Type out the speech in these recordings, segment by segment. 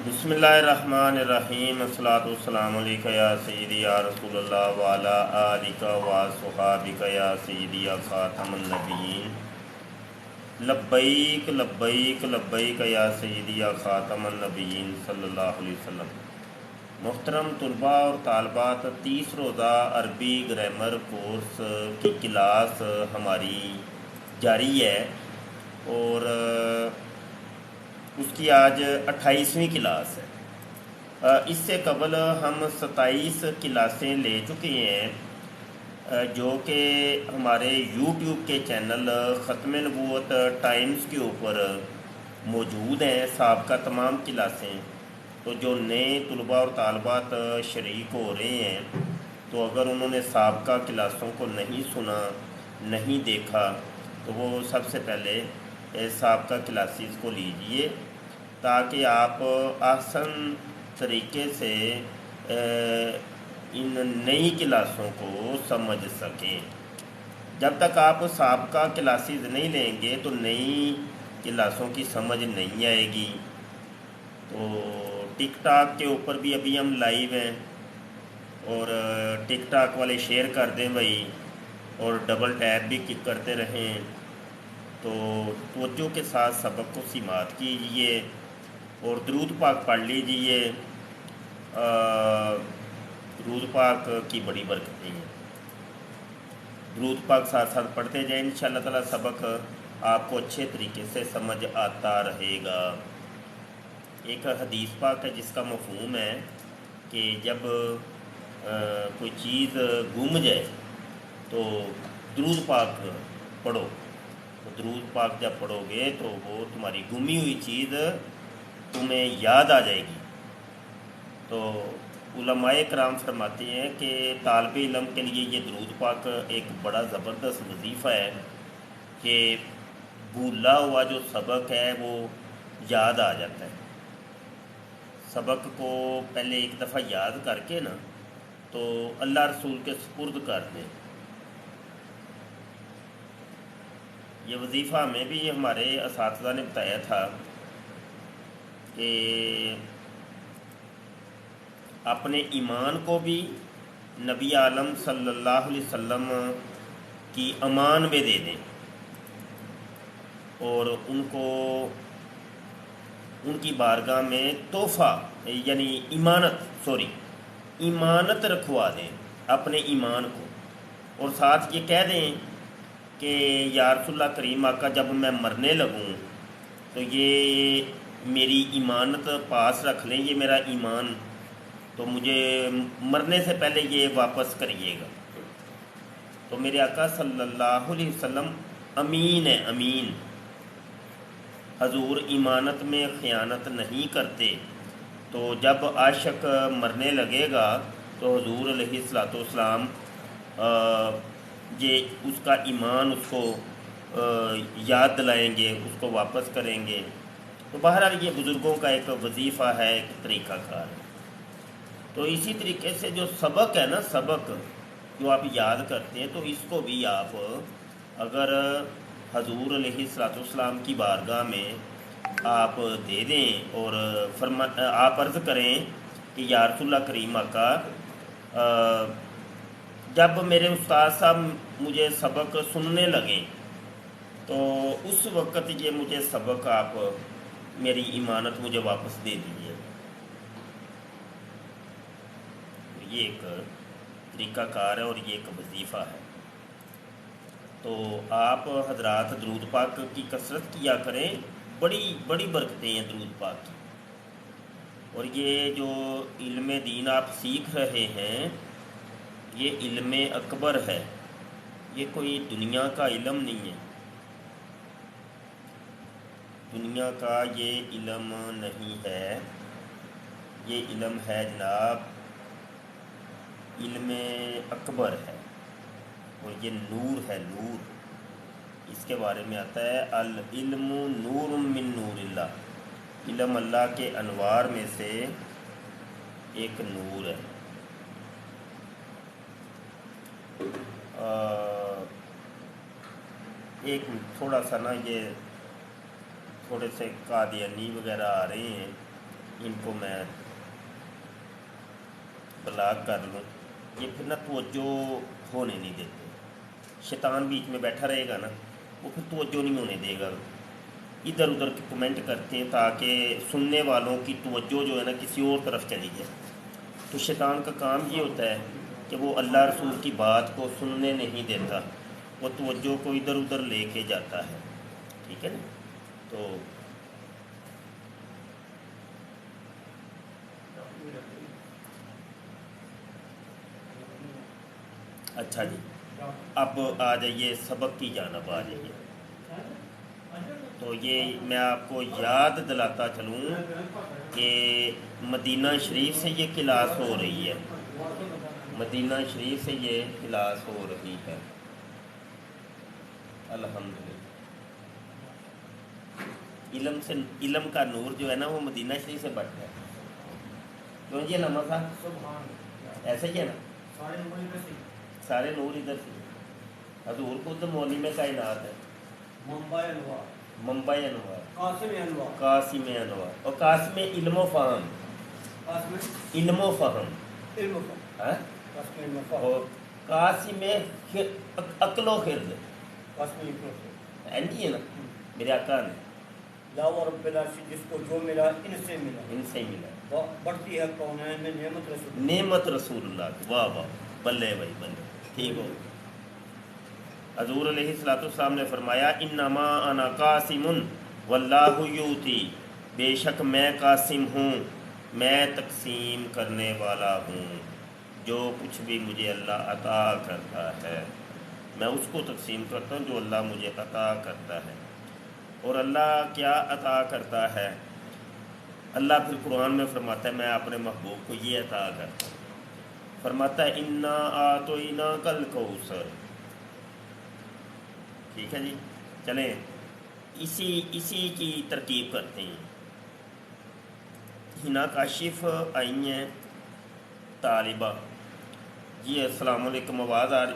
بسم اللہ الرحمن الرحیم الصلاۃ والسلام علیکہ یا سیدی یا رسول اللہ وعلی آلک و صحابک یا سیدی یا خاتم النبیین لبیک لبیک لبیک یا سیدی یا خاتم النبیین صلی اللہ علیہ وسلم۔ محترم طلباء اور طالبات، 30 روزہ عربی گرامر کورس کی کلاس ہماری جاری ہے اور اس کی آج 28ویں کلاس ہے۔ اس سے قبل ہم 27 کلاسیں لے چکے ہیں جو کہ ہمارے یوٹیوب کے چینل ختم نبوت ٹائمز کے اوپر موجود ہیں، سابقہ تمام کلاسیں۔ تو جو نئے طلباء اور طالبات شریک ہو رہے ہیں تو اگر انہوں نے سابقہ کلاسوں کو نہیں سنا، نہیں دیکھا، تو وہ سب سے پہلے سابقہ کلاسز کو لیجئے تاکہ آپ آسان طریقے سے ان نئی کلاسوں کو سمجھ سکیں۔ جب تک آپ سابقہ کلاسز نہیں لیں گے تو نئی کلاسوں کی سمجھ نہیں آئے گی۔ تو ٹک ٹاک کے اوپر بھی ابھی ہم لائیو ہیں، اور ٹک ٹاک والے شیئر کر دیں بھائی، اور ڈبل ٹیپ بھی کرتے رہیں۔ تو توجہ کے ساتھ سبق کو سماعت کیجئے اور درود پاک پڑھ لیجئے۔ درود پاک کی بڑی برکتیں ہیں، درود پاک ساتھ ساتھ پڑھتے جائیں، انشاءاللہ تعالی سبق آپ کو اچھے طریقے سے سمجھ آتا رہے گا۔ ایک حدیث پاک ہے جس کا مفہوم ہے کہ جب کوئی چیز گم جائے تو درود پاک پڑھو، تو درود پاک جب پڑھو گے تو وہ تمہاری گمی ہوئی چیز تمہیں یاد آ جائے گی۔ تو علماء کرام فرماتے ہیں کہ طالب علم کے لیے یہ درود پاک ایک بڑا زبردست وظیفہ ہے کہ بھولا ہوا جو سبق ہے وہ یاد آ جاتا ہے۔ سبق کو پہلے ایک دفعہ یاد کر کے نا تو اللہ رسول کے سپرد کر دیں۔ یہ وظیفہ ہمیں بھی ہمارے اساتذہ نے بتایا تھا کہ اپنے ایمان کو بھی نبی عالم صلی اللہ علیہ وسلم کی امان میں دے دیں اور ان کو ان کی بارگاہ میں تحفہ یعنی ایمانت رکھوا دیں اپنے ایمان کو، اور ساتھ یہ کہہ دیں کہ یا رسول اللہ کریم آقا جب میں مرنے لگوں تو یہ میری ایمانت پاس رکھ لیں، یہ میرا ایمان، تو مجھے مرنے سے پہلے یہ واپس کریے گا۔ تو میرے آقا صلی اللہ علیہ وسلم امین ہے، امین۔ حضور ایمانت میں خیانت نہیں کرتے، تو جب عاشق مرنے لگے گا تو حضور علیہ الصلوۃ والسلام یہ اس کا ایمان اس کو یاد دلائیں گے، اس کو واپس کریں گے۔ تو بہرحال یہ بزرگوں کا ایک وظیفہ ہے، ایک طریقہ کار ہے۔ تو اسی طریقے سے جو سبق ہے نا، سبق جو آپ یاد کرتے ہیں، تو اس کو بھی آپ اگر حضور علیہ الصلوۃ والسلام کی بارگاہ میں آپ دے دیں اور آپ عرض کریں کہ یا رسول اللہ کریم آقا جب میرے استاد صاحب مجھے سبق سننے لگیں تو اس وقت یہ مجھے سبق آپ میری ایمانت مجھے واپس دے دیجیے۔ یہ ایک طریقہ کار ہے اور یہ ایک وظیفہ ہے۔ تو آپ حضرات درود پاک کی کثرت کیا کریں، بڑی بڑی برکتیں ہیں درود پاک کی۔ اور یہ جو علم دین آپ سیکھ رہے ہیں یہ علم اکبر ہے، یہ کوئی دنیا کا علم نہیں ہے، دنیا کا یہ علم نہیں ہے، یہ علم ہے جناب علم اکبر ہے، اور یہ نور ہے، نور۔ اس کے بارے میں آتا ہے العلم نور من نور اللہ، علم اللہ کے انوار میں سے ایک نور ہے۔ ایک تھوڑا سا نا یہ تھوڑے سے قادیانی وغیرہ آ رہے ہیں، ان کو میں بلاک کر لوں، یہ پھر نہ توجہ ہونے نہیں دیتے، شیطان بیچ میں بیٹھا رہے گا نا، وہ پھر توجہ نہیں ہونے دے گا، ادھر ادھر کے کمنٹ کرتے ہیں تاکہ سننے والوں کی توجہ جو ہے نا کسی اور طرف چلی جائے۔ تو شیطان کا کام یہ ہوتا ہے کہ وہ اللہ رسول کی بات کو سننے نہیں دیتا، وہ توجہ کو ادھر ادھر لے کے جاتا ہے، ٹھیک ہے نا۔ تو اچھا جی، اب آ جائیے سبق کی جانب آ جائیے۔ تو یہ میں آپ کو یاد دلاتا چلوں کہ مدینہ شریف سے یہ کلاس ہو رہی ہے، مدینہ شریف سے یہ کلاس ہو رہی ہے، الحمدللہ۔ علم کا نور جو ہے نا وہ مدینہ شریف سے بڑھتا ہے، کیوں جی علامہ صاحب؟ ایسے ہی ہے نا، سارے نور ادھر سے، حضور خود مولم کائنات ہے، منبع انوار، قاسم انوار، اور قاسم علم و فہم، علم و فہم، اور قاسم عقل و خرد، ہے نا میرے آقا نے، لا و رب العرش، جس کو جو ملا ان سے ملا، ان سے ملا، بڑھتی ہے کونین میں نعمت رسول اللہ کی، واہ واہ، بلے بھائی بلے، ٹھیک ہو۔ حضور علیہ الصلوۃ والسلام نے فرمایا انما انا قاسم واللہ یؤتی، بے شک میں قاسم ہوں، میں تقسیم کرنے والا ہوں، جو کچھ بھی مجھے اللہ عطا کرتا ہے میں اس کو تقسیم کرتا ہوں جو اللہ مجھے عطا کرتا ہے۔ اور اللہ کیا عطا کرتا ہے؟ اللہ پھر قرآن میں فرماتا ہے میں اپنے محبوب کو یہ عطا کرتا ہوں، فرماتا ہے انا اعطیناک الکوثر، ٹھیک ہے جی۔ چلیں اسی کی ترکیب کرتے ہیں۔ ہنا کاشف آئی ہیں طالبہ، جی السلام علیکم، آواز آ رہی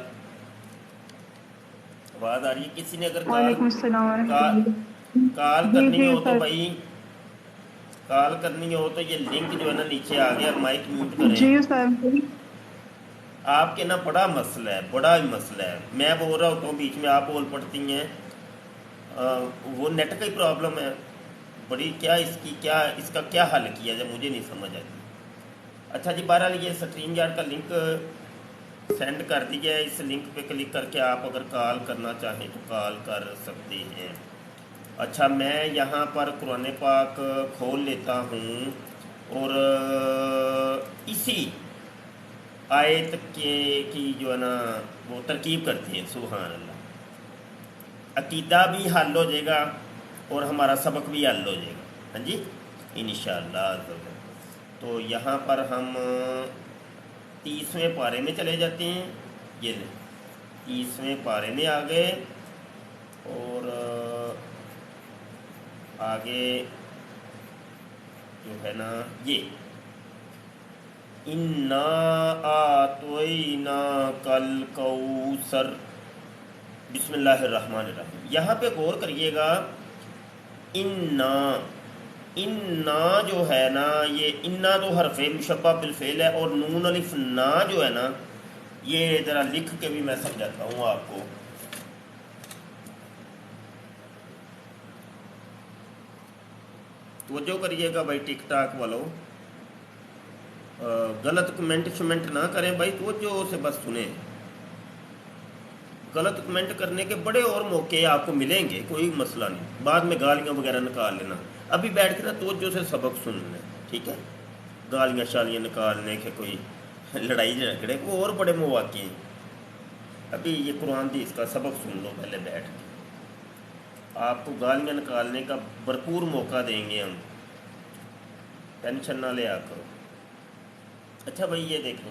ہے؟ کسی نے اگر وعلیکم السلام ورحمۃ اللہ۔ کال جی کرنی جی ہو تو سر، بھائی کال کرنی ہو تو یہ لنک جو ہے نا نیچے آ گیا، مائک میوٹ کریں۔ جی سر، آپ کے نا بڑا مسئلہ ہے، بڑا ہی مسئلہ ہے، میں بول رہا ہوتا ہوں بیچ میں آپ بول پڑتی ہیں، وہ نیٹ کا ہی پرابلم ہے بڑی، کیا اس کا کیا حل کیا جائے مجھے نہیں سمجھ آتی۔ اچھا جی، بہرحال یہ اسٹریم یارڈ کا لنک سینڈ کر دیجیے، اس لنک پہ کلک کر کے آپ اگر کال کرنا چاہیں تو کال کر سکتے ہیں۔ اچھا، میں یہاں پر قرآن پاک کھول لیتا ہوں اور اسی آیت کی جو ہے نا وہ ترکیب کرتے ہیں، سبحان اللہ، عقیدہ بھی حل ہو جائے گا اور ہمارا سبق بھی حل ہو جائے گا، ہاں جی انشاءاللہ۔ تو یہاں پر ہم 30ویں پارے میں چلے جاتے ہیں، یہ 30ویں پارے میں آ گئے، اور آگے جو ہے نا یہ انا اعطیناک الکوثر، بسم اللہ الرحمن الرحیم۔ یہاں پہ غور کریے گا، انا جو ہے نا، یہ انا تو حرف مشبہ بالفعل ہے، اور نون الف نا جو ہے نا، یہ ذرا لکھ کے بھی میں سمجھاتا ہوں آپ کو۔ توجہ کریے گا بھائی، ٹک ٹاک والو، غلط کمنٹ نہ کریں بھائی، توجہ سے بس سنیں۔ غلط کمنٹ کرنے کے بڑے اور موقع آپ کو ملیں گے، کوئی مسئلہ نہیں، بعد میں گالیاں وغیرہ نکال لینا، ابھی بیٹھ کے نا توجہ سے سبق سن لیں، ٹھیک ہے؟ گالیاں شالیاں نکالنے کے کوئی لڑائی جھگڑے کو اور بڑے مواقع ہیں، ابھی یہ قرآن حدیث کا سبق سن لو پہلے بیٹھ کے، آپ کو گالیاں نکالنے کا بھرپور موقع دیں گے ہم، ٹینشن نہ لیا کرو۔ اچھا بھائی یہ دیکھیں،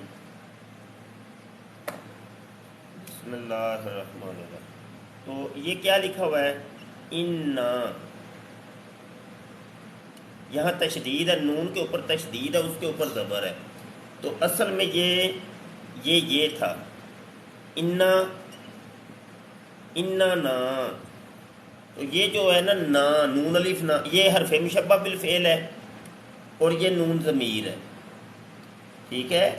بسم اللہ الرحمن الرحیم، تو یہ کیا لکھا ہوا ہے؟ انا، یہاں تشدید ہے، نون کے اوپر تشدید ہے، اس کے اوپر زبر ہے، تو اصل میں یہ تھا انا نا، تو یہ جو ہے نا نون الف نا، یہ حرف مشبہ بالفعل ہے، اور یہ نون ضمیر ہے، ٹھیک ہے،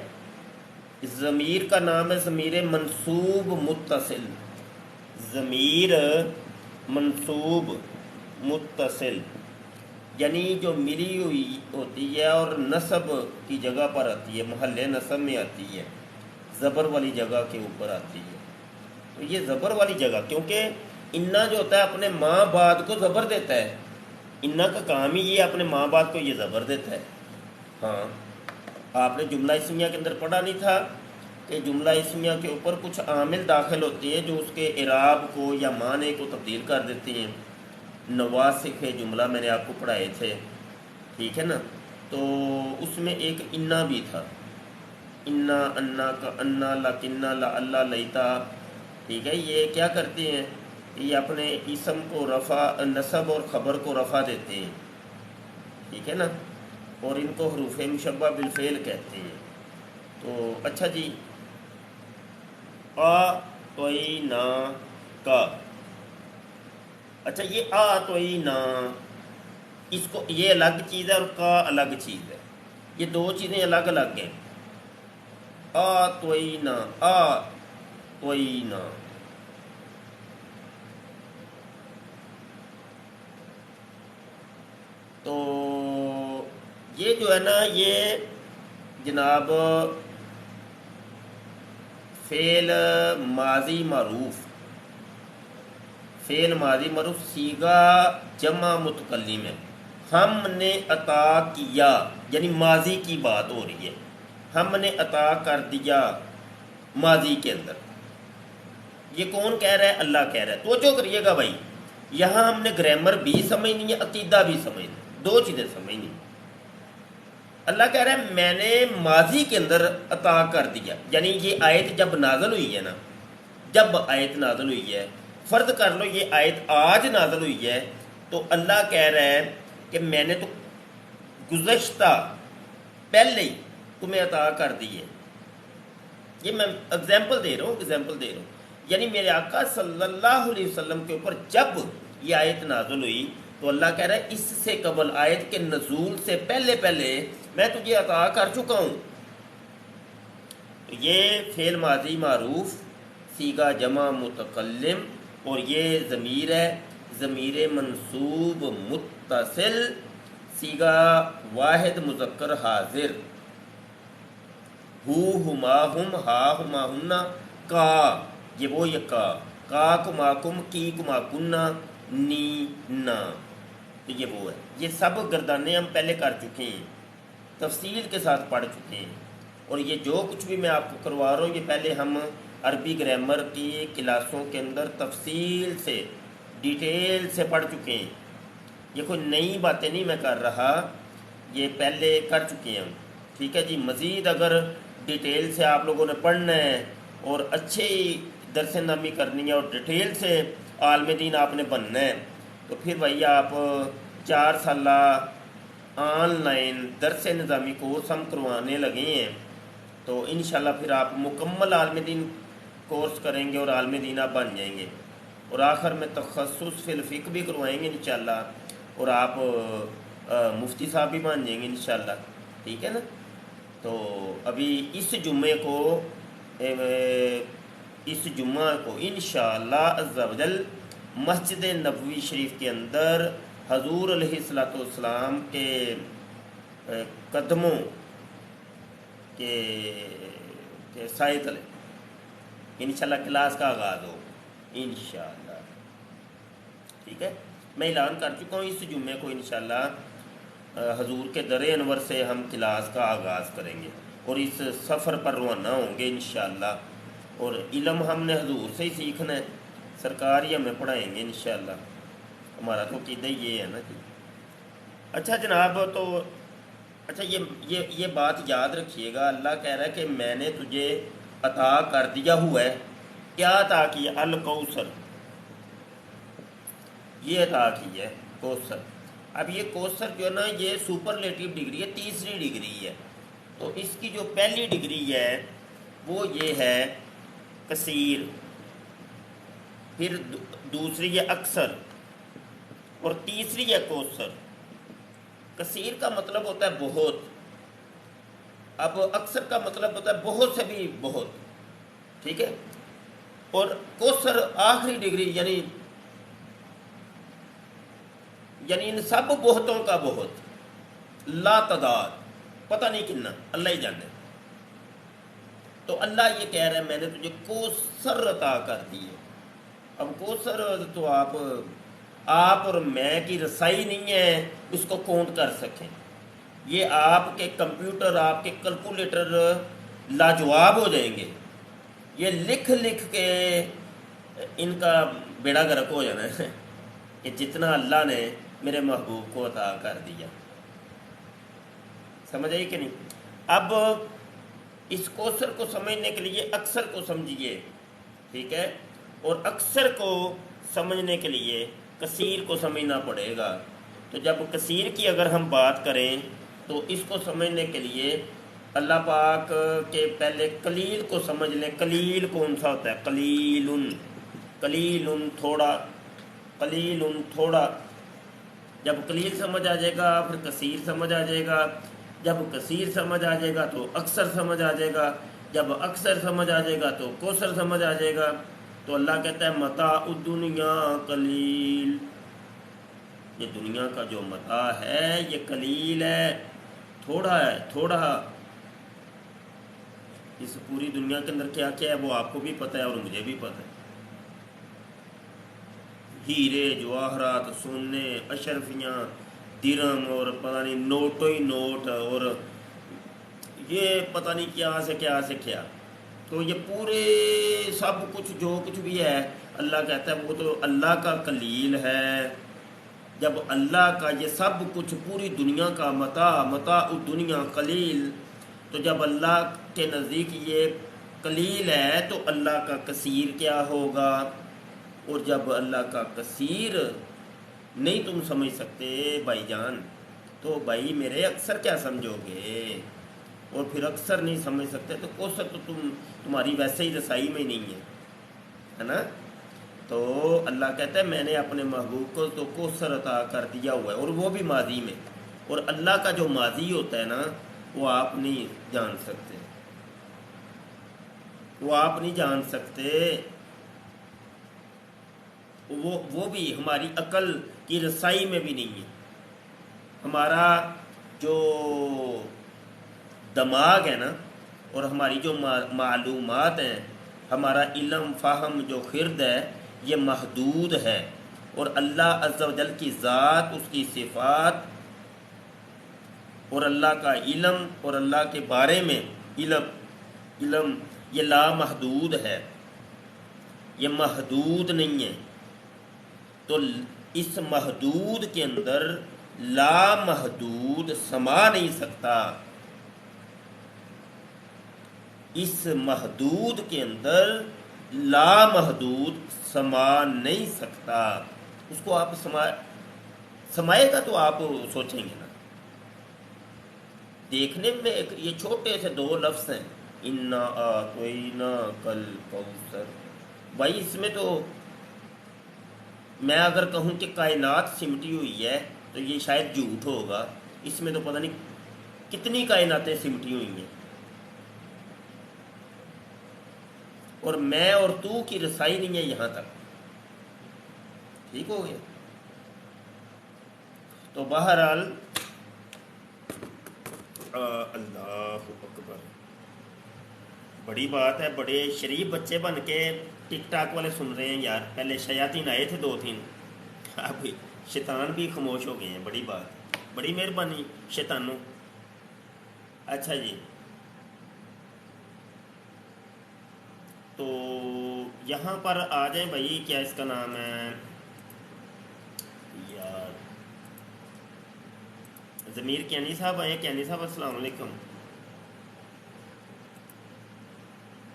ضمیر کا نام ہے ضمیر منصوب متصل، ضمیر منصوب متصل، یعنی جو ملی ہوئی ہوتی ہے اور نصب کی جگہ پر آتی ہے، محل نصب میں آتی ہے، زبر والی جگہ کے اوپر آتی ہے۔ تو یہ زبر والی جگہ، کیونکہ انا جو ہوتا ہے اپنے ماں بعد کو زبر دیتا ہے، انا کا کام ہی یہ اپنے ماں بعد کو یہ زبر دیتا ہے۔ ہاں، آپ نے جملہ اسمیہ کے اندر پڑھا نہیں تھا کہ جملہ اسمیہ کے اوپر کچھ عامل داخل ہوتے ہیں جو اس کے اعراب کو یا معنی کو تبدیل کر دیتے ہیں۔ نواسخ جملہ میں نے آپ کو پڑھائے تھے، ٹھیک ہے نا، تو اس میں ایک انا بھی تھا، انا، انا کا انا، لکنہ، لا اللہ، لیتا، ٹھیک ہے، یہ کیا کرتے ہیں، یہ اپنے اسم کو رفع، نصب اور خبر کو رفع دیتے ہیں، ٹھیک ہے نا، اور ان کو حروف مشبہ بالفعل کہتے ہیں۔ تو اچھا جی، آ توئی نا کا، اچھا یہ آ توئی نا، اس کو یہ الگ چیز ہے اور کا الگ چیز ہے، یہ دو چیزیں الگ الگ ہیں۔ آ توئی نا، آ توئی نا، تو یہ جو ہے نا، یہ جناب فعل ماضی معروف، فعل ماضی معروف صیغہ جمع متکلم ہے۔ ہم نے عطا کیا، یعنی ماضی کی بات ہو رہی ہے، ہم نے عطا کر دیا ماضی کے اندر۔ یہ کون کہہ رہا ہے؟ اللہ کہہ رہا ہے۔ توجہ کریے گا بھائی، یہاں ہم نے گرامر بھی سمجھنی ہے، عقیدہ بھی سمجھنی، دو چیزیں سمجھنی۔ اللہ کہہ رہا ہے میں نے ماضی کے اندر عطا کر دیا، یعنی یہ آیت جب نازل ہوئی ہے نا، جب آیت نازل ہوئی ہے، فرض کر لو یہ آیت آج نازل ہوئی ہے، تو اللہ کہہ رہا ہے کہ میں نے تو گزشتہ پہلے ہی تمہیں عطا کر دی ہے۔ یہ میں اگزامپل دے رہا ہوں، یعنی میرے آقا صلی اللہ علیہ وسلم کے اوپر جب یہ آیت نازل ہوئی تو اللہ کہہ رہا ہے اس سے قبل، آیت کے نزول سے پہلے میں تجھے عطا کر چکا ہوں۔ تو یہ فعل ماضی معروف صیغہ جمع متکلم، اور یہ ضمیر ہے، ضمیر منصوب متصل صیغہ واحد مذکر حاضر، ہو، ہما، ہم، ہا، ہما، ہننا، کا، یہ وہ، یہ کا کما کم، کی کما کننا، نی، نا، تو یہ وہ ہے۔ یہ سب گردانے ہم پہلے کر چکے ہیں، تفصیل کے ساتھ پڑھ چکے ہیں، اور یہ جو کچھ بھی میں آپ کو کروا رہا ہوں یہ پہلے ہم عربی گرامر کی کلاسوں کے اندر تفصیل سے، ڈیٹیل سے پڑھ چکے ہیں۔ یہ کوئی نئی باتیں نہیں میں کر رہا، یہ پہلے کر چکے ہیں ہم، ٹھیک ہے جی۔ مزید اگر ڈیٹیل سے آپ لوگوں نے پڑھنا ہے اور اچھی درس نامی کرنی ہے اور ڈیٹیل سے عالم دین آپ نے بننا ہے، تو پھر بھائی آپ 4 سالہ آن لائن درس نظامی کورس ہم کروانے لگے ہیں، تو انشاءاللہ پھر آپ مکمل عالم دین کورس کریں گے اور عالم دین آپ بن جائیں گے، اور آخر میں تخصص فی الفقہ بھی کروائیں گے انشاءاللہ، اور آپ مفتی صاحب بھی بن جائیں گے انشاءاللہ، ٹھیک ہے نا۔ تو ابھی اس جمعہ کو انشاءاللہ عز و جل مسجد نبوی شریف کے اندر حضور علیہ الصلوۃ والسلام کے قدموں کے سائے تلے انشاءاللہ کلاس کا آغاز ہو انشاءاللہ، ٹھیک ہے۔ میں اعلان کر چکا ہوں اس جمعے کو انشاءاللہ حضور کے در انور سے ہم کلاس کا آغاز کریں گے، اور اس سفر پر روانہ ہوں گے انشاءاللہ، اور علم ہم نے حضور سے ہی سیکھنا ہے، سرکار ہی ہمیں پڑھائیں گے انشاءاللہ، ہمارا تو عقیدہ یہ ہے نا جی۔ اچھا جناب، تو اچھا یہ بات یاد رکھیے گا، اللہ کہہ رہا ہے کہ میں نے تجھے عطا کر دیا ہوا ہے، کیا عطا کیا؟ الکوثر، یہ عطا کی ہے کوثر۔ اب یہ کوثر جو ہے نا، یہ سپرلیٹیو ڈگری ہے، تیسری ڈگری ہے، تو اس کی جو پہلی ڈگری ہے وہ یہ ہے کثیر، پھر دوسری ہے اکثر، اور تیسری ہے کوثر۔ کثیر کا مطلب ہوتا ہے بہت، اب اکثر کا مطلب ہوتا ہے بہت سے بھی بہت، ٹھیک ہے. اور کوثر آخری ڈگری، یعنی ان سب بہتوں کا بہت، لا تعداد، پتہ نہیں کتنا، اللہ ہی جانے. تو اللہ یہ کہہ رہا ہے میں نے تجھے کوثر عطا کر دی ہے. اب کوثر تو آپ اور میں کی رسائی نہیں ہے اس کو کاؤنٹ کر سکیں. یہ آپ کے کمپیوٹر، آپ کے کیلکولیٹر لاجواب ہو جائیں گے. یہ لکھ کے ان کا بیڑا گرک ہو جانا ہے کہ جتنا اللہ نے میرے محبوب کو عطا کر دیا. سمجھ آئی کہ نہیں؟ اب اس کوثر کو سمجھنے کے لیے اکثر کو سمجھیے، ٹھیک ہے، اور اکثر کو سمجھنے کے لیے کثیر کو سمجھنا پڑے گا. تو جب کثیر کی اگر ہم بات کریں تو اس کو سمجھنے کے لیے اللہ پاک کے پہلے قلیل کو سمجھ لیں. قلیل کون سا ہوتا ہے؟ قلیل تھوڑا، قلیل تھوڑا. جب قلیل سمجھ آ جائے گا پھر کثیر سمجھ آ جائے گا. جب کثیر سمجھ آ جائے گا تو اکثر سمجھ آ جائے گا. جب اکثر سمجھ آ جائے گا تو کوثر سمجھ آ جائے گا. تو اللہ کہتا ہے متاع الدنیا قلیل، یہ دنیا کا جو متاع ہے یہ قلیل ہے، تھوڑا ہے، تھوڑا. اس پوری دنیا کے اندر کیا کیا ہے وہ آپ کو بھی پتہ ہے اور مجھے بھی پتہ ہے. ہیرے جواہرات، سونے، اشرفیاں، درہم، اور پتہ نہیں نوٹوں ہی نوٹ، اور یہ پتہ نہیں کیا سے کیا سے کیا. تو یہ پورے سب کچھ جو کچھ بھی ہے اللہ کہتا ہے وہ تو اللہ کا قلیل ہے. جب اللہ کا یہ سب کچھ پوری دنیا کا متاع الدنیا قلیل، تو جب اللہ کے نزدیک یہ قلیل ہے تو اللہ کا کثیر کیا ہوگا؟ اور جب اللہ کا کثیر نہیں تم سمجھ سکتے بھائی جان، تو بھائی میرے اکثر کیا سمجھو گے؟ اور پھر اکثر نہیں سمجھ سکتے تو کوثر تو تمہاری ویسے ہی رسائی میں نہیں ہے نا. تو اللہ کہتا ہے میں نے اپنے محبوب کو تو کوثر عطا کر دیا ہوا ہے، اور وہ بھی ماضی میں. اور اللہ کا جو ماضی ہوتا ہے نا وہ آپ نہیں جان سکتے، وہ آپ نہیں جان سکتے. وہ بھی ہماری عقل کی رسائی میں بھی نہیں ہے. ہمارا جو دماغ ہے نا اور ہماری جو معلومات ہیں، ہمارا علم فہم جو خرد ہے یہ محدود ہے. اور اللہ عز و جل کی ذات، اس کی صفات اور اللہ کا علم اور اللہ کے بارے میں علم یہ لامحدود ہے، یہ محدود نہیں ہے. تو اس محدود کے اندر لامحدود سما نہیں سکتا. اس محدود کے اندر لامحدود سما نہیں سکتا. اس کو آپ سمائے گا تو آپ سوچیں گے نا. دیکھنے میں یہ چھوٹے سے دو لفظ ہیں، انا اعطینا کل کوثر. بھائی اس میں تو میں اگر کہوں کہ کائنات سمٹی ہوئی ہے تو یہ شاید جھوٹ ہوگا. اس میں تو پتہ نہیں کتنی کائناتیں سمٹی ہوئی ہیں، اور میں اور تو کی رسائی نہیں ہے یہاں تک. ٹھیک ہو گیا؟ تو بہرحال اللہ اکبر، بڑی بات ہے. بڑے شریف بچے بن کے ٹک ٹاک والے سن رہے ہیں یار. پہلے شیاطین آئے تھے 2-3، اب شیطان بھی خاموش ہو گئے ہیں. بڑی بات، بڑی مہربانی شیطانوں. اچھا جی، تو یہاں پر آ جائیں بھائی. کیا اس کا نام ہے یار؟ ضمیر کیانی صاحب آئے. کیانی صاحب السلام علیکم.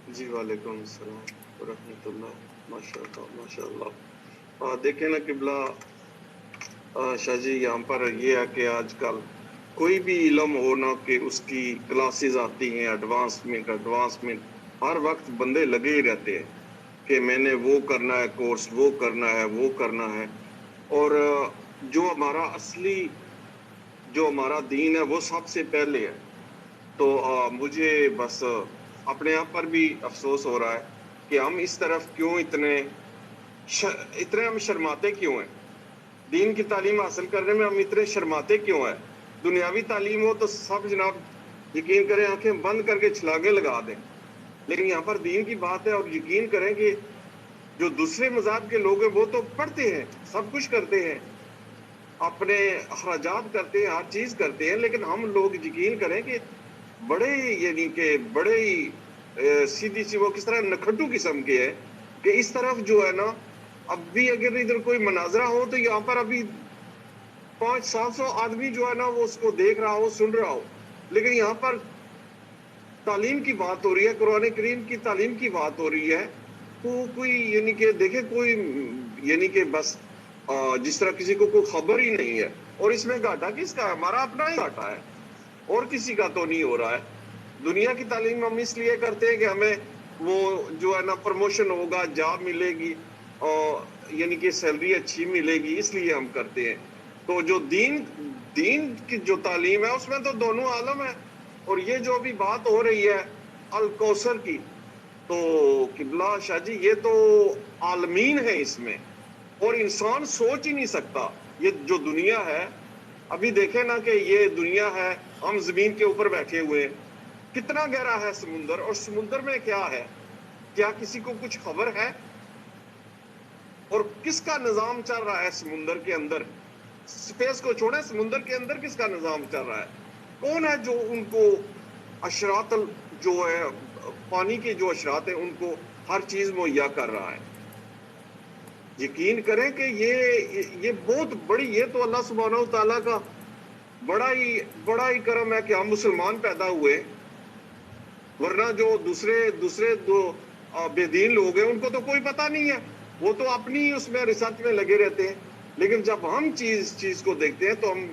جی وعلیکم السلام ورحمۃ اللہ. ماشاء اللہ ماشاء اللہ. دیکھیں نا قبلہ شاہ جی، یہاں پر یہ ہے کہ آج کل کوئی بھی علم ہو نا کہ اس کی کلاسز آتی ہیں، ایڈوانسمنٹ ہر وقت بندے لگے ہی رہتے ہیں کہ میں نے وہ کرنا ہے کورس، وہ کرنا ہے، وہ کرنا ہے. اور جو ہمارا اصلی جو ہمارا دین ہے وہ سب سے پہلے ہے. تو مجھے بس اپنے آپ پر بھی افسوس ہو رہا ہے کہ ہم اس طرف کیوں اتنے ہم شرماتے کیوں ہیں. دین کی تعلیم حاصل کرنے میں ہم اتنے شرماتے کیوں ہیں. دنیاوی تعلیم ہو تو سب جناب یقین کریں آنکھیں بند کر کے چھلاگے لگا دیں، لیکن یہاں پر دین کی بات ہے. اور یقین کریں کہ جو دوسرے مذہب کے لوگ ہیں وہ تو پڑھتے ہیں، سب کچھ کرتے ہیں، اپنے اخراجات کرتے ہیں، ہر چیز کرتے ہیں، لیکن ہم لوگ یقین کریں کہ بڑے یعنی کہ بڑے ہی سیدھی سی وہ کس طرح نکھٹو قسم کے ہیں کہ اس طرف جو ہے نا اب بھی اگر ادھر کوئی مناظرہ ہو تو یہاں پر ابھی 500-700 آدمی جو ہے نا وہ اس کو دیکھ رہا ہو، سن رہا ہو، لیکن یہاں پر تعلیم کی بات ہو رہی ہے، قرآن کریم کی تعلیم کی بات ہو رہی ہے. تو کوئی یعنی کہ دیکھیں کوئی یعنی کہ بس جس طرح کسی کو کوئی خبر ہی نہیں ہے. اور اس میں گھاٹا کس کا ہے؟ ہمارا اپنا ہی گھاٹا ہے، اور کسی کا تو نہیں ہو رہا ہے. دنیا کی تعلیم ہم اس لیے کرتے ہیں کہ ہمیں وہ جو ہے نا پروموشن ہوگا، جاب ملے گی، اور یعنی کہ سیلری اچھی ملے گی، اس لیے ہم کرتے ہیں. تو جو دین کی جو تعلیم ہے اس میں تو دونوں عالم ہے. اور یہ جو بھی بات ہو رہی ہے الکوثر کی، تو قبلہ شاہ جی یہ تو عالمین ہے اس میں، اور انسان سوچ ہی نہیں سکتا. یہ جو دنیا ہے ابھی دیکھیں نا کہ یہ دنیا ہے، ہم زمین کے اوپر بیٹھے ہوئے ہیں، کتنا گہرا ہے سمندر، اور سمندر میں کیا ہے؟ کیا کسی کو کچھ خبر ہے؟ اور کس کا نظام چل رہا ہے سمندر کے اندر؟ سپیس کو چھوڑیں، سمندر کے اندر کس کا نظام چل رہا ہے؟ کون ہے جو ان کو اشرات جو ہے پانی کے جو اشرات ہیں ان کو ہر چیز مہیا کر رہا ہے؟ یقین کریں کہ یہ بہت بڑی، یہ تو اللہ سبحانہ و تعالیٰ کا بڑا ہی کرم ہے کہ ہم مسلمان پیدا ہوئے، ورنہ جو دوسرے دو بے دین لوگ ہیں ان کو تو کوئی پتہ نہیں ہے، وہ تو اپنی اس میں ریسرچ میں لگے رہتے ہیں. لیکن جب ہم چیز کو دیکھتے ہیں تو ہم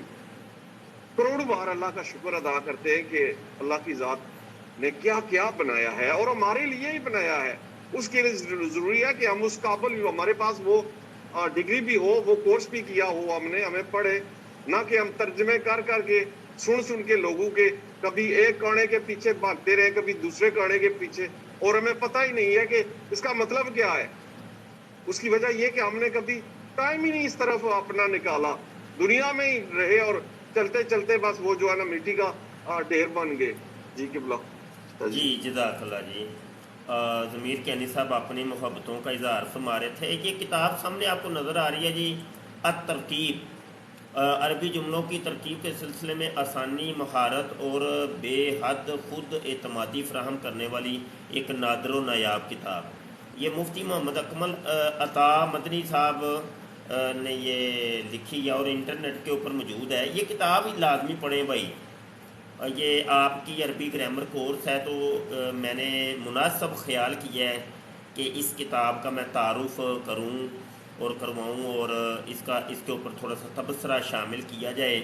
کروڑوں بار اللہ کا شکر ادا کرتے ہیں کہ اللہ کی ذات نے کیا کیا بنایا ہے، اور ہمارے لیے ہی بنایا ہے. اس کے لیے ضروری ہے کہ ہم اس قابل بھی، ہمارے پاس وہ ڈگری بھی ہو، وہ کورس بھی کیا ہو، ہمیں پڑھے، نہ کہ ہم ترجمے کر کے سن کے لوگوں کے کبھی ایک کانے کے پیچھے بھاگتے رہے، کبھی دوسرے کانے کے پیچھے، اور ہمیں پتہ ہی نہیں ہے کہ اس کا مطلب کیا ہے. اس کی وجہ یہ کہ ہم نے کبھی ٹائم ہی نہیں اس طرف اپنا نکالا، دنیا میں ہی رہے، اور چلتے چلتے بس وہ جو ہے نا مٹی کا ڈھیر بن گئے. جی قبلہ جی جزاک اللہ جی. ضمیر کینی صاحب اپنی محبتوں کا اظہار فرما رہے تھے. یہ کتاب سامنے آپ کو نظر آ رہی ہے جی، الترکیب، عربی جملوں کی ترکیب کے سلسلے میں آسانی، مہارت اور بے حد خود اعتمادی فراہم کرنے والی ایک نادر و نایاب کتاب. یہ مفتی محمد اکمل عطا مدنی صاحب نے یہ لکھی ہے اور انٹرنیٹ کے اوپر موجود ہے. یہ کتاب ہی لازمی پڑھیں بھائی. یہ آپ کی عربی گرامر کورس ہے تو میں نے مناسب خیال کیا ہے کہ اس کتاب کا میں تعارف کروں اور کرواؤں، اور اس کے اوپر تھوڑا سا تبصرہ شامل کیا جائے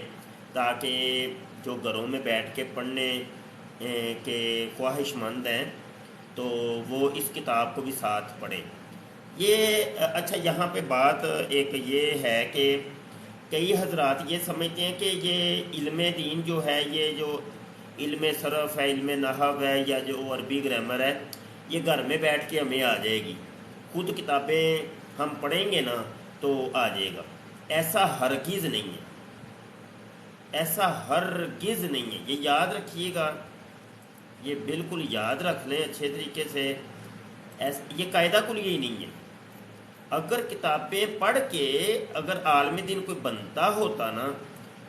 تاکہ جو گھروں میں بیٹھ کے پڑھنے کے خواہش مند ہیں تو وہ اس کتاب کو بھی ساتھ پڑھیں. یہ اچھا یہاں پہ بات ایک یہ ہے کہ کئی حضرات یہ سمجھتے ہیں کہ یہ علم دین جو ہے، یہ جو علم صرف ہے، علم نحو ہے، یا جو عربی گرامر ہے، یہ گھر میں بیٹھ کے ہمیں آ جائے گی، خود کتابیں ہم پڑھیں گے نا تو آ جائے گا. ایسا ہرگز نہیں ہے، ایسا ہرگز نہیں ہے. یہ یاد رکھیے گا، یہ بالکل یاد رکھ لیں اچھے طریقے سے. یہ قاعدہ کلیہ ہی نہیں ہے. اگر کتابیں پڑھ کے اگر عالم دین کوئی بنتا ہوتا نا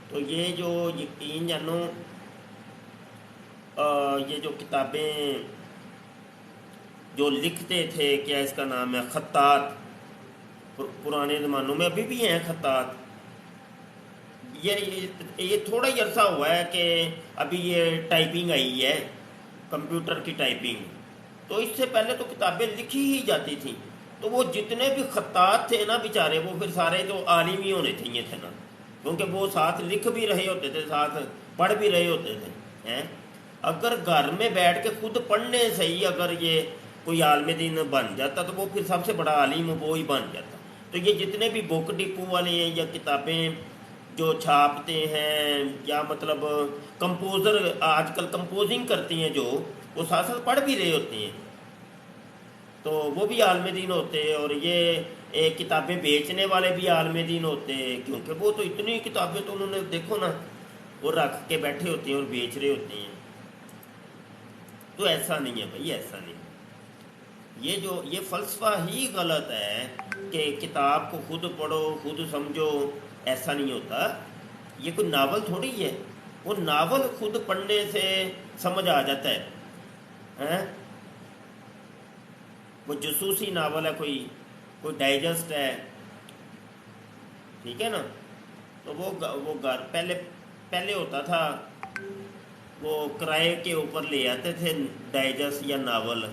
تو یہ جو یقین جانو یہ جو کتابیں جو لکھتے تھے، کیا اس کا نام ہے، خطاط، پرانے زمانوں میں ابھی بھی ہیں خطاط. یہ تھوڑا ہی عرصہ ہوا ہے کہ ابھی یہ ٹائپنگ آئی ہے، کمپیوٹر کی ٹائپنگ. تو اس سے پہلے تو کتابیں لکھی ہی جاتی تھیں. تو وہ جتنے بھی خطاط تھے نا بیچارے، وہ پھر سارے تو عالم ہی ہونے چاہیے تھے نا، کیونکہ وہ ساتھ لکھ بھی رہے ہوتے تھے، ساتھ پڑھ بھی رہے ہوتے تھے. اگر گھر میں بیٹھ کے خود پڑھنے سے ہی اگر یہ کوئی عالم دین بن جاتا تو وہ پھر سب سے بڑا عالم وہ ہی بن جاتا. تو یہ جتنے بھی بک ڈپو والے ہیں یا کتابیں جو چھاپتے ہیں یا مطلب کمپوزر آج کل کمپوزنگ کرتی ہیں جو وہ ساتھ ساتھ پڑھ بھی رہے ہوتے ہیں، تو وہ بھی عالم دین ہوتے ہیں، اور یہ کتابیں بیچنے والے بھی عالم دین ہوتے ہیں، کیونکہ وہ تو اتنی کتابیں تو انہوں نے دیکھو نا وہ رکھ کے بیٹھے ہوتے ہیں اور بیچ رہے ہوتے ہیں۔ تو ایسا نہیں ہے بھائی، ایسا نہیں، یہ فلسفہ ہی غلط ہے کہ کتاب کو خود پڑھو خود سمجھو، ایسا نہیں ہوتا۔ یہ کوئی ناول تھوڑی ہے، وہ ناول خود پڑھنے سے سمجھ آ جاتا ہے، وہ جاسوسی ناول ہے، کوئی ڈائجسٹ ہے، ٹھیک ہے نا۔ تو وہ پہلے ہوتا تھا، وہ کرائے کے اوپر لے آتے تھے ڈائجسٹ یا ناول،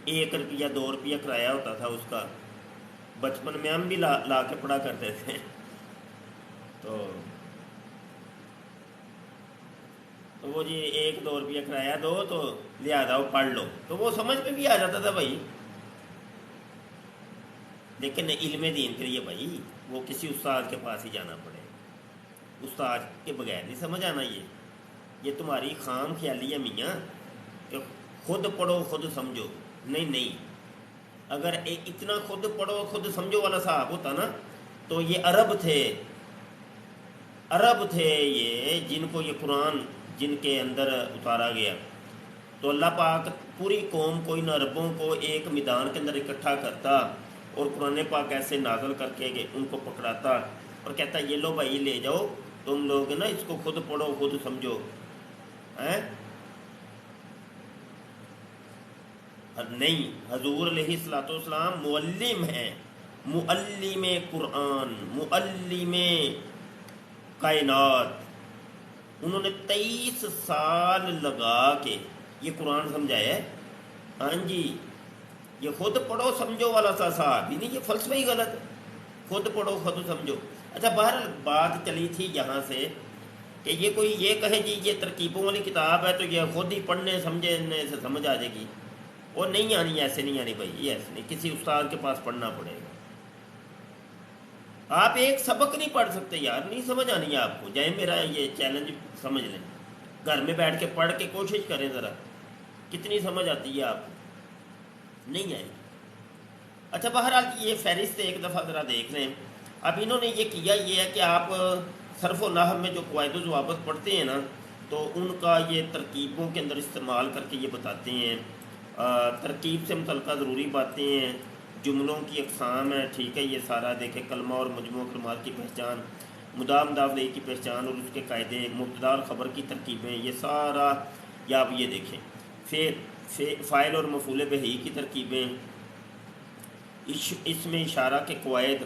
1 روپیہ 2 روپیہ کرایہ ہوتا تھا اس کا، بچپن میں ہم بھی لا کے پڑھا کرتے تھے۔ تو وہ جی 1-2 روپیہ کرایہ دو تو لہٰذا وہ پڑھ لو، تو وہ سمجھ میں بھی آ جاتا تھا بھائی۔ لیکن علم دین کے لیے بھائی وہ کسی استاد کے پاس ہی جانا پڑے، استاد کے بغیر نہیں سمجھ آنا۔ یہ تمہاری خام خیالی ہے میاں کہ خود پڑھو خود سمجھو، نہیں، اگر اتنا خود پڑھو خود سمجھو والا صاحب ہوتا نا تو یہ عرب تھے یہ جن کو یہ قرآن جن کے اندر اتارا گیا، تو اللہ پاک پوری قوم کو، ان عربوں کو ایک میدان کے اندر اکٹھا کرتا اور قرآن پاک ایسے نازل کر کے ان کو پکڑاتا اور کہتا یہ لو بھائی لے جاؤ تم لوگ نا، اس کو خود پڑھو خود سمجھو۔ نہیں، حضور علیہ الصلوۃ والسلام معلم ہیں، معلم قرآن، معلم کائنات۔ انہوں نے 23 سال لگا کے یہ قرآن سمجھایا ہے۔ ہاں جی، یہ خود پڑھو سمجھو والا سا صاحب ہی نہیں، یہ فلسفہ ہی غلط ہے، خود پڑھو خود سمجھو۔ اچھا، بہرحال بات چلی تھی یہاں سے کہ یہ کوئی یہ کہے جی یہ ترکیبوں والی کتاب ہے تو یہ خود ہی پڑھنے سمجھنے سے سمجھ آ جائے گی، وہ نہیں آنی، ایسے نہیں آنی بھائی، یہ ایسے نہیں، کسی استاد کے پاس پڑھنا پڑے گا۔ آپ ایک سبق نہیں پڑھ سکتے یار، نہیں سمجھ آنی ہے آپ کو، جائے میرا یہ چیلنج سمجھ لیں، گھر میں بیٹھ کے پڑھ کے کوشش کریں ذرا، کتنی سمجھ آتی ہے آپ کو، نہیں آئے گی۔ اچھا، بہرحال یہ فہرست ایک دفعہ ذرا دیکھ لیں۔ اب انہوں نے یہ کیا یہ ہے کہ آپ صرف و نحو میں جو قواعد و ضوابط پڑھتے ہیں نا تو ان کا یہ ترکیبوں کے اندر استعمال کر کے یہ بتاتے ہیں، ترکیب سے متعلقہ ضروری باتیں ہیں، جملوں کی اقسام ہیں، ٹھیک ہے، یہ سارا دیکھیں، کلمہ اور مجموعہ کلمات کی پہچان، مدعا مضاف الیہ کی پہچان اور اس کے قاعدے، مبتدا اور خبر کی ترکیبیں، یہ سارا یا آپ یہ دیکھیں، پھر فاعل اور مفعول بہ کی ترکیبیں، اس میں اشارہ کے قواعد،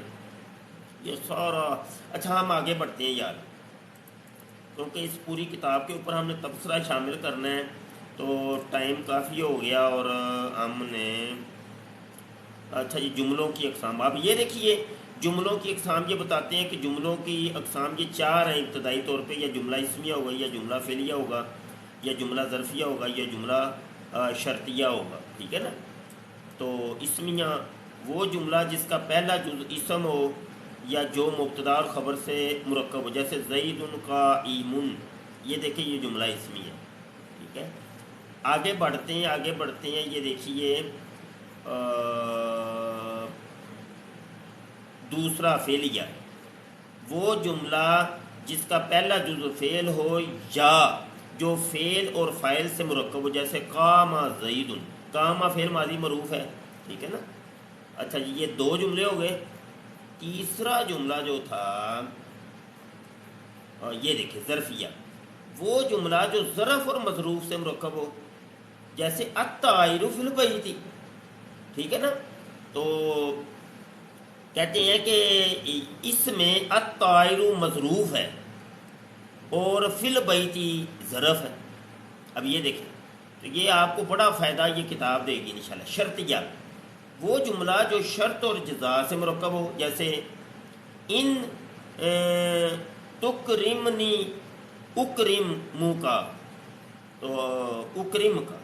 یہ سارا۔ اچھا، ہم آگے بڑھتے ہیں یار، کیونکہ اس پوری کتاب کے اوپر ہم نے تبصرہ شامل کرنا ہے تو ٹائم کافی ہو گیا، اور ہم نے اچھا جی جملوں کی اقسام، اب یہ دیکھیے جملوں کی اقسام یہ بتاتے ہیں کہ جملوں کی اقسام یہ 4 ہیں ابتدائی طور پہ، یا جملہ اسمیہ ہوگا، یا جملہ فعلیہ ہوگا، یا جملہ ظرفیہ ہوگا، یا جملہ شرطیہ ہوگا، ٹھیک ہے نا۔ تو اسمیہ وہ جملہ جس کا پہلا جز اسم ہو یا جو مبتدا اور خبر سے مرکب ہو، جیسے زید قائم، یہ دیکھیں یہ جملہ اسمی ہے، ٹھیک ہے۔ آگے بڑھتے ہیں، یہ دیکھیے دوسرا فعلیہ، وہ جملہ جس کا پہلا جزء فعل ہو یا جو فعل اور فاعل سے مرکب ہو، جیسے قام زید، قام فعل ماضی معروف ہے، ٹھیک ہے نا۔ اچھا جی، یہ 2 جملے ہو گئے۔ تیسرا جملہ جو تھا یہ دیکھیں ظرفیہ، وہ جملہ جو ظرف اور مظروف سے مرکب ہو، جیسے الطائر فی البیت، ٹھیک ہے نا۔ تو کہتے ہیں کہ اس میں الطائر مظروف ہے اور فی البیت ظرف ہے۔ اب یہ دیکھیں، تو یہ آپ کو بڑا فائدہ یہ کتاب دے گی انشاءاللہ۔ شرطیہ، وہ جملہ جو شرط اور جزا سے مرکب ہو، جیسے ان تکرمنی اکرم کا، تو اکرم کا،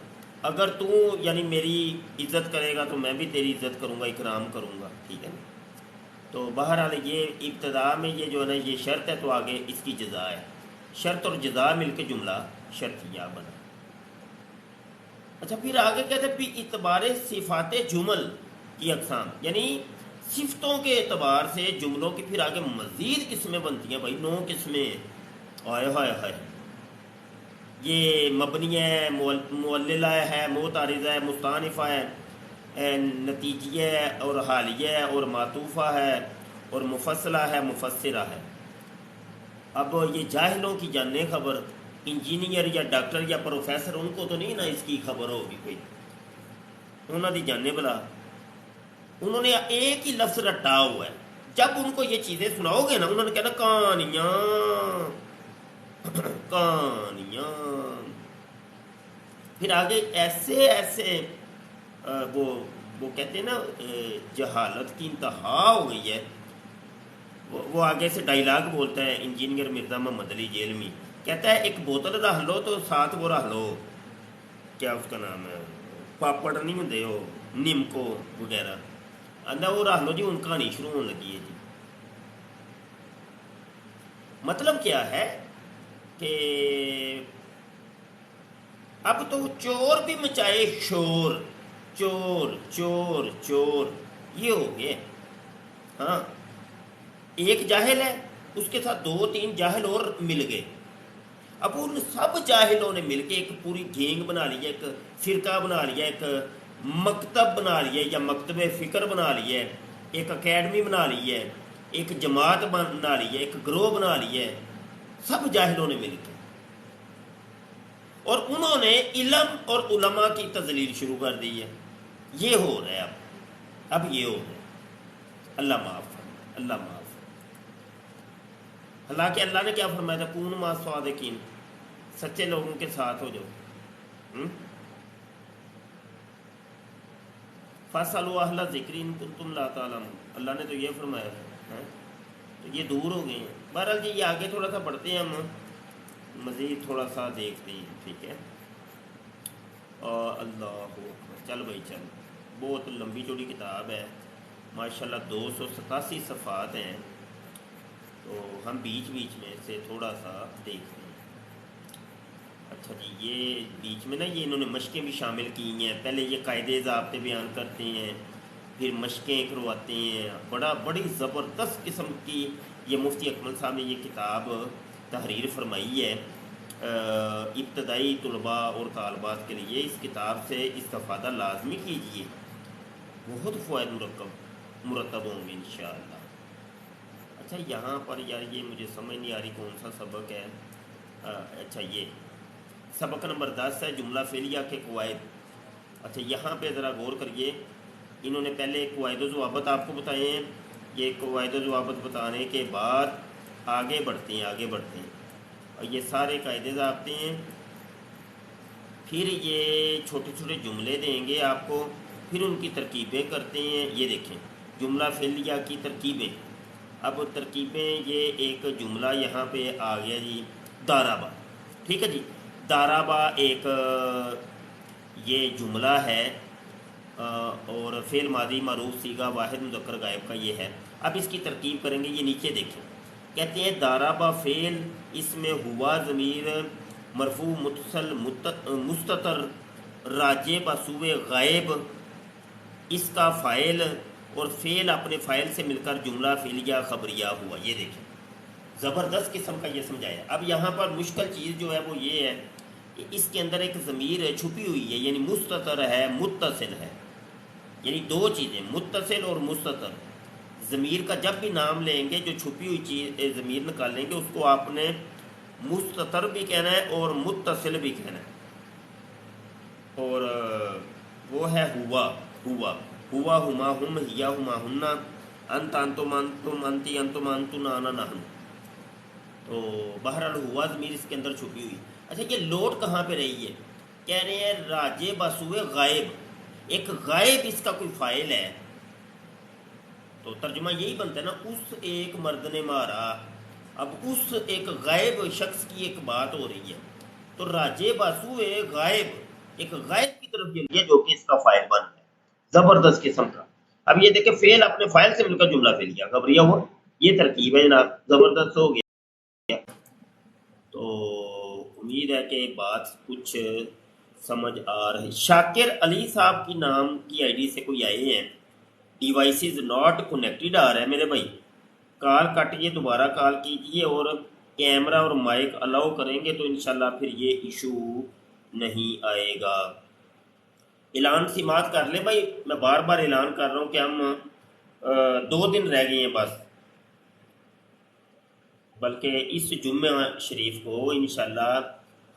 اگر تو یعنی میری عزت کرے گا تو میں بھی تیری عزت کروں گا، اکرام کروں گا، ٹھیک ہے نا۔ تو بہرحال یہ ابتدا میں یہ جو ہے نا یہ شرط ہے، تو آگے اس کی جزا ہے، شرط اور جزا مل کے جملہ شرطیہ بنا۔ اچھا پھر آگے کہتے ہیں بھی اعتبار صفات جمل کی اقسام، یعنی صفتوں کے اعتبار سے جملوں کی پھر آگے مزید قسمیں بنتی ہیں بھائی، 9 قسمیں، ہائے ہائے ہائے، یہ مبنی ہے، معللہ ہے، معتارضہ ہے، مستانفہ ہے، نتیجیہ ہے اور حالیہ ہے اور معطوفہ ہے اور مفصلہ ہے، مفسرہ ہے۔ اب یہ جاہلوں کی جاننے خبر، انجینئر یا ڈاکٹر یا پروفیسر ان کو تو نہیں نا اس کی خبر ہوگی کوئی، انہوں نے جاننے بلا، انہوں نے ایک ہی لفظ رٹا ہوا ہے، جب ان کو یہ چیزیں سناؤ گے نا انہوں نے کہنا کہانیاں کہانیاں۔ پھر آگے ایسے ایسے وہ کہتے ہیں نا جہالت کی انتہا ہو گئی ہے، وہ آگے سے ڈائیلاگ بولتا ہے انجینئر مرزا محمد علی جیلمی، کہتا ہے ایک بوتل رکھ لو تو ساتھ وہ رکھ لو، کیا اس کا نام ہے، پاپڑ نہیں ہوتے وہ نیمکو وغیرہ، اندر وہ رکھ لو جی، ان کہانی شروع ہونے لگی ہے جی۔ مطلب کیا ہے کہ اب تو چور بھی مچائے شور، چور چور چور، یہ ہو گئے۔ ہاں ایک جاہل ہے، اس کے ساتھ 2-3 جاہل اور مل گئے، اب ان سب جاہلوں نے مل کے ایک پوری گینگ بنا لی ہے، ایک فرقہ بنا لیا، ایک مکتب بنا لیا یا مکتب فکر بنا لیا ہے، ایک اکیڈمی بنا لی ہے، ایک جماعت بنا لی ہے، ایک گروہ بنا لیا ہے، سب جاہلوں نے مل کے، اور انہوں نے علم اور علماء کی تذلیل شروع کر دی ہے۔ یہ ہو رہا ہے اب یہ ہو رہا ہے، اللہ معاف فرمائے، اللہ معاف۔ حالانکہ اللہ نے کیا فرمایا تھا، کون مع الصادقین، سچے لوگوں کے ساتھ ہو جاؤ۔ فاسألوا اہل الذکر ان کنتم لا تعلمون، اللہ نے تو یہ فرمایا ہے، تو یہ دور ہو گئے ہیں۔ بہرحال جی یہ آگے تھوڑا سا پڑھتے ہیں، ہم مزید تھوڑا سا دیکھتے ہیں، ٹھیک ہے۔ اللہ اکبر، چل بھائی چل، بہت لمبی چوڑی کتاب ہے ماشاءاللہ، 287 صفحات ہیں، تو ہم بیچ بیچ میں سے تھوڑا سا دیکھتے ہیں۔ اچھا جی، یہ بیچ میں نا یہ انہوں نے مشقیں بھی شامل کی ہیں، پہلے یہ قاعدے ضابطے بیان کرتے ہیں، پھر مشقیں کرواتے ہیں، بڑی زبردست قسم کی یہ مفتی اکمل صاحب نے یہ کتاب تحریر فرمائی ہے ابتدائی طلباء اور طالبات کے لیے۔ اس کتاب سے استفادہ لازمی کیجیے، بہت فوائد مرتب ہوں گے انشاءاللہ۔ اچھا یہاں پر یار یہ مجھے سمجھ نہیں آ رہی کون سا سبق ہے، اچھا یہ سبق نمبر 10 ہے، جملہ فعلیہ کے قواعد۔ اچھا یہاں پہ ذرا غور کریے، انہوں نے پہلے قواعد و ضوابط آپ کو بتائے ہیں، یہ قواعد و ضوابط بتانے کے بعد آگے بڑھتے ہیں اور یہ سارے قاعدے ضابطے ہیں، پھر یہ چھوٹے چھوٹے جملے دیں گے آپ کو، پھر ان کی ترکیبیں کرتے ہیں۔ یہ دیکھیں جملہ فعلیہ کی ترکیبیں، اب ترکیبیں، یہ ایک جملہ یہاں پہ آ گیا جی، دارابا، ٹھیک ہے جی، دارابا ایک یہ جملہ ہے اور فعل ماضی معروف صیغہ واحد مذکر غائب کا یہ ہے۔ اب اس کی ترکیب کریں گے، یہ نیچے دیکھیں، کہتے ہیں دارابا فعل، اس میں ہوا ضمیر مرفوع متصل مستتر راجع بسوء غائب، اس کا فاعل اور فعل اپنے فاعل سے مل کر جملہ فعلیہ خبریہ ہوا۔ یہ دیکھیں زبردست قسم کا یہ سمجھایا۔ اب یہاں پر مشکل چیز جو ہے وہ یہ ہے کہ اس کے اندر ایک ضمیر چھپی ہوئی ہے، یعنی مستتر ہے، متصل ہے، یعنی 2 چیزیں، متصل اور مستتر۔ ضمیر کا جب بھی نام لیں گے، جو چھپی ہوئی چیز ضمیر نکالیں گے، اس کو آپ نے مستتر بھی کہنا ہے اور متصل بھی کہنا ہے، اور وہ ہے ہوا، ہما ہم، ہیا ہما ہننا، انت انتم انتم انتی انتم انتن انا نحن۔ تو بہرحال ہوا ضمیر اس کے اندر چھپی ہوئی۔ اچھا یہ لوٹ کہاں پہ رہی ہے، کہہ رہے ہیں راجع بسوء غائب، ایک غائب اس کا کوئی فاعل ہے، تو ترجمہ یہی بنتا ہے نا، اس ایک مرد نے مارا، اب اس ایک غائب شخص کی ایک بات ہو رہی ہے، تو راجع بسوء غائب، ایک غائب کی طرف یہ جو کہ اس کا فاعل بن ہے، زبردست قسم کا۔ اب یہ دیکھیں فعل اپنے فاعل سے مل کر جملہ فعل کیا خبریہ ہوا. یہ ترکیب ہے جناب, زبردست ہو گیا. تو امید ہے کہ بات کچھ سمجھ آ رہی. شاکر علی صاحب کی نام کی آئی ڈی سے کوئی آئے ہیں, ڈیوائسز ناٹ کنیکٹڈ آ رہا ہے میرے بھائی. کال کٹیے, دوبارہ کال کیجئے اور کیمرہ اور مائک الاؤ کریں گے تو انشاءاللہ پھر یہ ایشو نہیں آئے گا. اعلان سماعت کر لیں بھائی, میں بار بار اعلان کر رہا ہوں کہ ہم 2 دن رہ گئے ہیں بس, بلکہ اس جمعہ شریف کو انشاءاللہ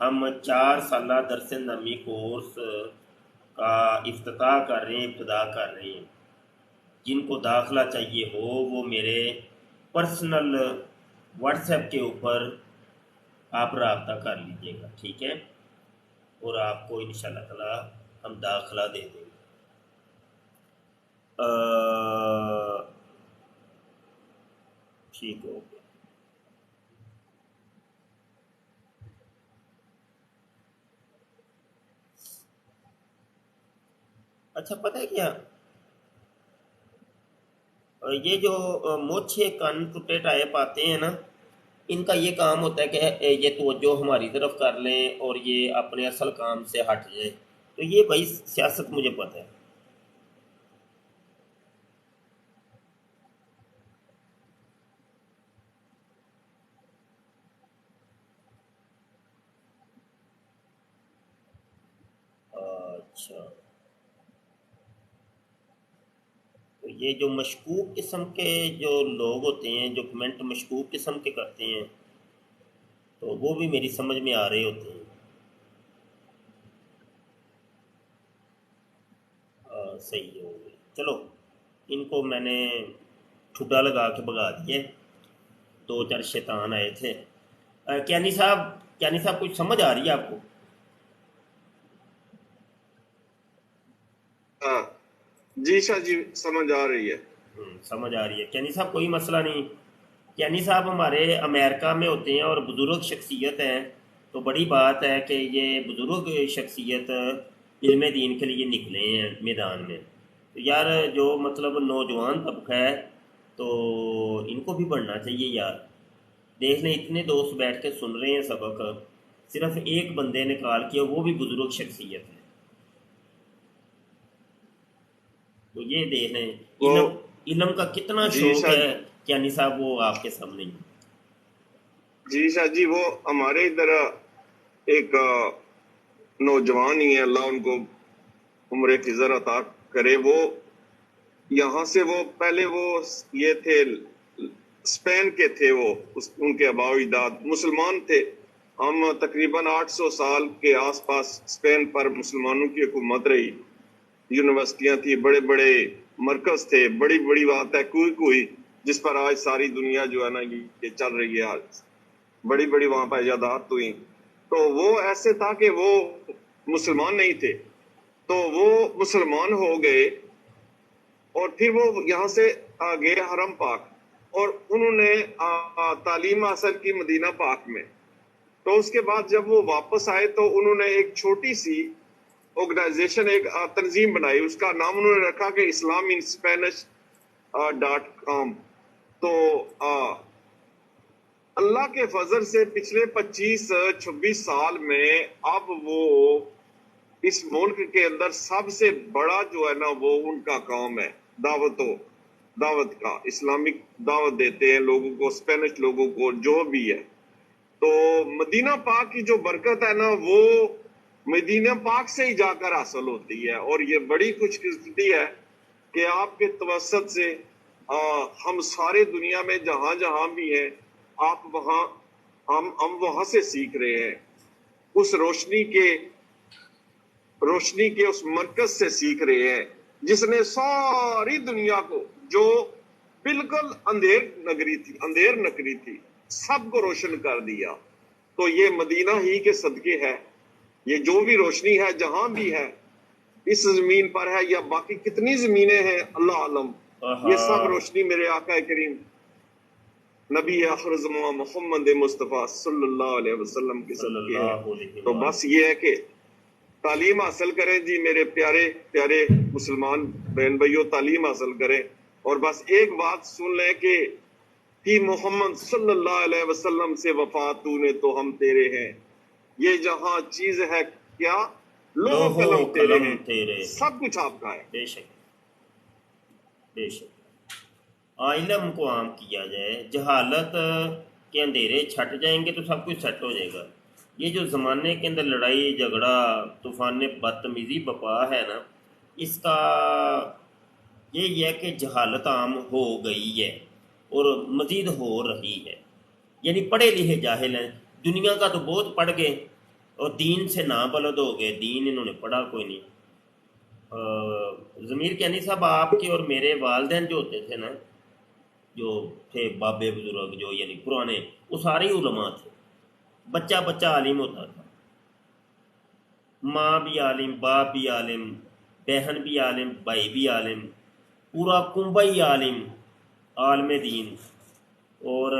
ہم 4 سالہ درس نامی کورس کا افتتاح کر رہے ہیں, ابتدا کر رہے ہیں. جن کو داخلہ چاہیے ہو وہ میرے پرسنل واٹس ایپ کے اوپر آپ رابطہ کر لیجئے گا, ٹھیک ہے, اور آپ کو انشاءاللہ تعالی ہم داخلہ دے دیں گے. ٹھیک ہو گیا. اچھا پتہ ہے کیا, یہ جو موچھے کن ٹوٹے ٹائپ آتے ہیں نا, ان کا یہ کام ہوتا ہے کہ یہ توجہ ہماری طرف کر لیں اور یہ اپنے اصل کام سے ہٹ جائیں. تو یہ بھائی سیاست مجھے پتہ ہے. اچھا, تو یہ جو مشکوک قسم کے جو لوگ ہوتے ہیں, جو کمنٹ مشکوک قسم کے کرتے ہیں, تو وہ بھی میری سمجھ میں آ رہے ہوتے ہیں. صحیح ہو گئی. چلو ان کو میں نے ٹھڈا لگا کے بگا دیے, 2-4 شیطان آئے تھے. کیانی صاحب کچھ سمجھ آ رہی ہے آپ کو؟ ہاں جی شاہ جی سمجھ آ رہی ہے. سمجھ آ رہی ہے. کیانی صاحب کوئی مسئلہ نہیں. کیانی صاحب ہمارے امریکہ میں ہوتے ہیں اور بزرگ شخصیت ہیں, تو بڑی بات ہے کہ یہ بزرگ شخصیت علم دین کے لیے نکلے ہیں میدان میں. تو یار جو مطلب نوجوان طبقہ ہے تو ان کو بھی پڑھنا چاہیے یار. دیکھ لیں اتنے دوست بیٹھ کے سن رہے ہیں سبق, صرف ایک بندے نے کال کیا, وہ بھی بزرگ شخصیت ہے. تو یہ دیکھ لیں وہ علم کا کتنا جی شوق شاہ ہے کیانی صاحب, وہ آپ کے سامنے ہی. جی شاہ جی, وہ ہمارے ادھر ایک نوجوان ہی ہیں, اللہ ان کو عمر خضر عطا کرے. وہ یہاں سے وہ پہلے وہ یہ تھے اسپین کے تھے, وہ ان کے آباء و اجداد مسلمان تھے. ہم تقریباً 800 سال کے آس پاس اسپین پر مسلمانوں کی حکومت رہی, یونیورسٹیاں تھی, بڑے بڑے مرکز تھے, بڑی بڑی بات ہے کوئی جس پر آج ساری دنیا جو ہے نا یہ چل رہی ہے, آج بڑی بڑی وہاں پر ایجادات ہوئی. تو وہ ایسے تھا کہ وہ مسلمان نہیں تھے, تو وہ مسلمان ہو گئے اور پھر وہ یہاں سے گئے حرم پاک, اور انہوں نے تعلیم حاصل کی مدینہ پاک میں. تو اس کے بعد جب وہ واپس آئے تو انہوں نے ایک چھوٹی سی آرگنائزیشن, ایک تنظیم بنائی, اس کا نام انہوں نے رکھا کہ اسلام ان اسپینش .com. تو اللہ کے فضل سے پچھلے 25-26 سال میں اب وہ اس ملک کے اندر سب سے بڑا جو ہے نا وہ ان کا کام ہے دعوت کا. اسلامک دعوت دیتے ہیں لوگوں کو, اسپینش لوگوں کو, جو بھی ہے. تو مدینہ پاک کی جو برکت ہے نا وہ مدینہ پاک سے ہی جا کر حاصل ہوتی ہے, اور یہ بڑی خوش قسمتی ہے کہ آپ کے توسط سے ہم سارے دنیا میں جہاں جہاں بھی ہیں, آپ وہاں ہم وہاں سے سیکھ رہے ہیں, اس روشنی کے اس مرکز سے سیکھ رہے ہیں جس نے ساری دنیا کو, جو بالکل اندھیر نگری تھی سب کو روشن کر دیا. تو یہ مدینہ ہی کے صدقے ہے, یہ جو بھی روشنی ہے جہاں بھی ہے اس زمین پر ہے یا باقی کتنی زمینیں ہیں اللہ عالم, یہ سب روشنی میرے آقا کریم نبی آخر زمان محمد مصطفیٰ صلی اللہ علیہ وسلم کے صدقے ہے. تو بس یہ ہے کہ تعلیم حاصل کریں جی میرے پیارے پیارے مسلمان بہن بھائیوں، تعلیم حاصل کریں، اور بس ایک بات سن لیں کہ محمد صلی اللہ علیہ وسلم سے وفا تو نے تو ہم تیرے ہیں، یہ جہاں چیز ہے کیا، لوہ قلم تیرے ہیں، سب کچھ آپ کا ہے۔ بے شک بے شک علم کو عام کیا جائے، جہالت کے اندھیرے چھٹ جائیں گے تو سب کچھ سیٹ ہو جائے گا۔ یہ جو زمانے کے اندر لڑائی جھگڑا طوفان بدتمیزی بپا ہے نا، اس کا یہ ہے کہ جہالت عام ہو گئی ہے اور مزید ہو رہی ہے، یعنی پڑھے لکھے جاہل ہیں، دنیا کا تو بہت پڑھ گئے اور دین سے نابلد ہو گئے، دین انہوں نے پڑھا کوئی نہیں۔ ضمیر کیانی صاحب، آپ کے اور میرے والدین جو ہوتے تھے نا، جو تھے بابے بزرگ جو یعنی پرانے، وہ سارے علماء تھے، بچہ بچہ عالم ہوتا تھا، ماں بھی عالم، باپ بھی عالم، بہن بھی عالم، بھائی بھی عالم، پورا کنبہ ہی عالم، عالم دین۔ اور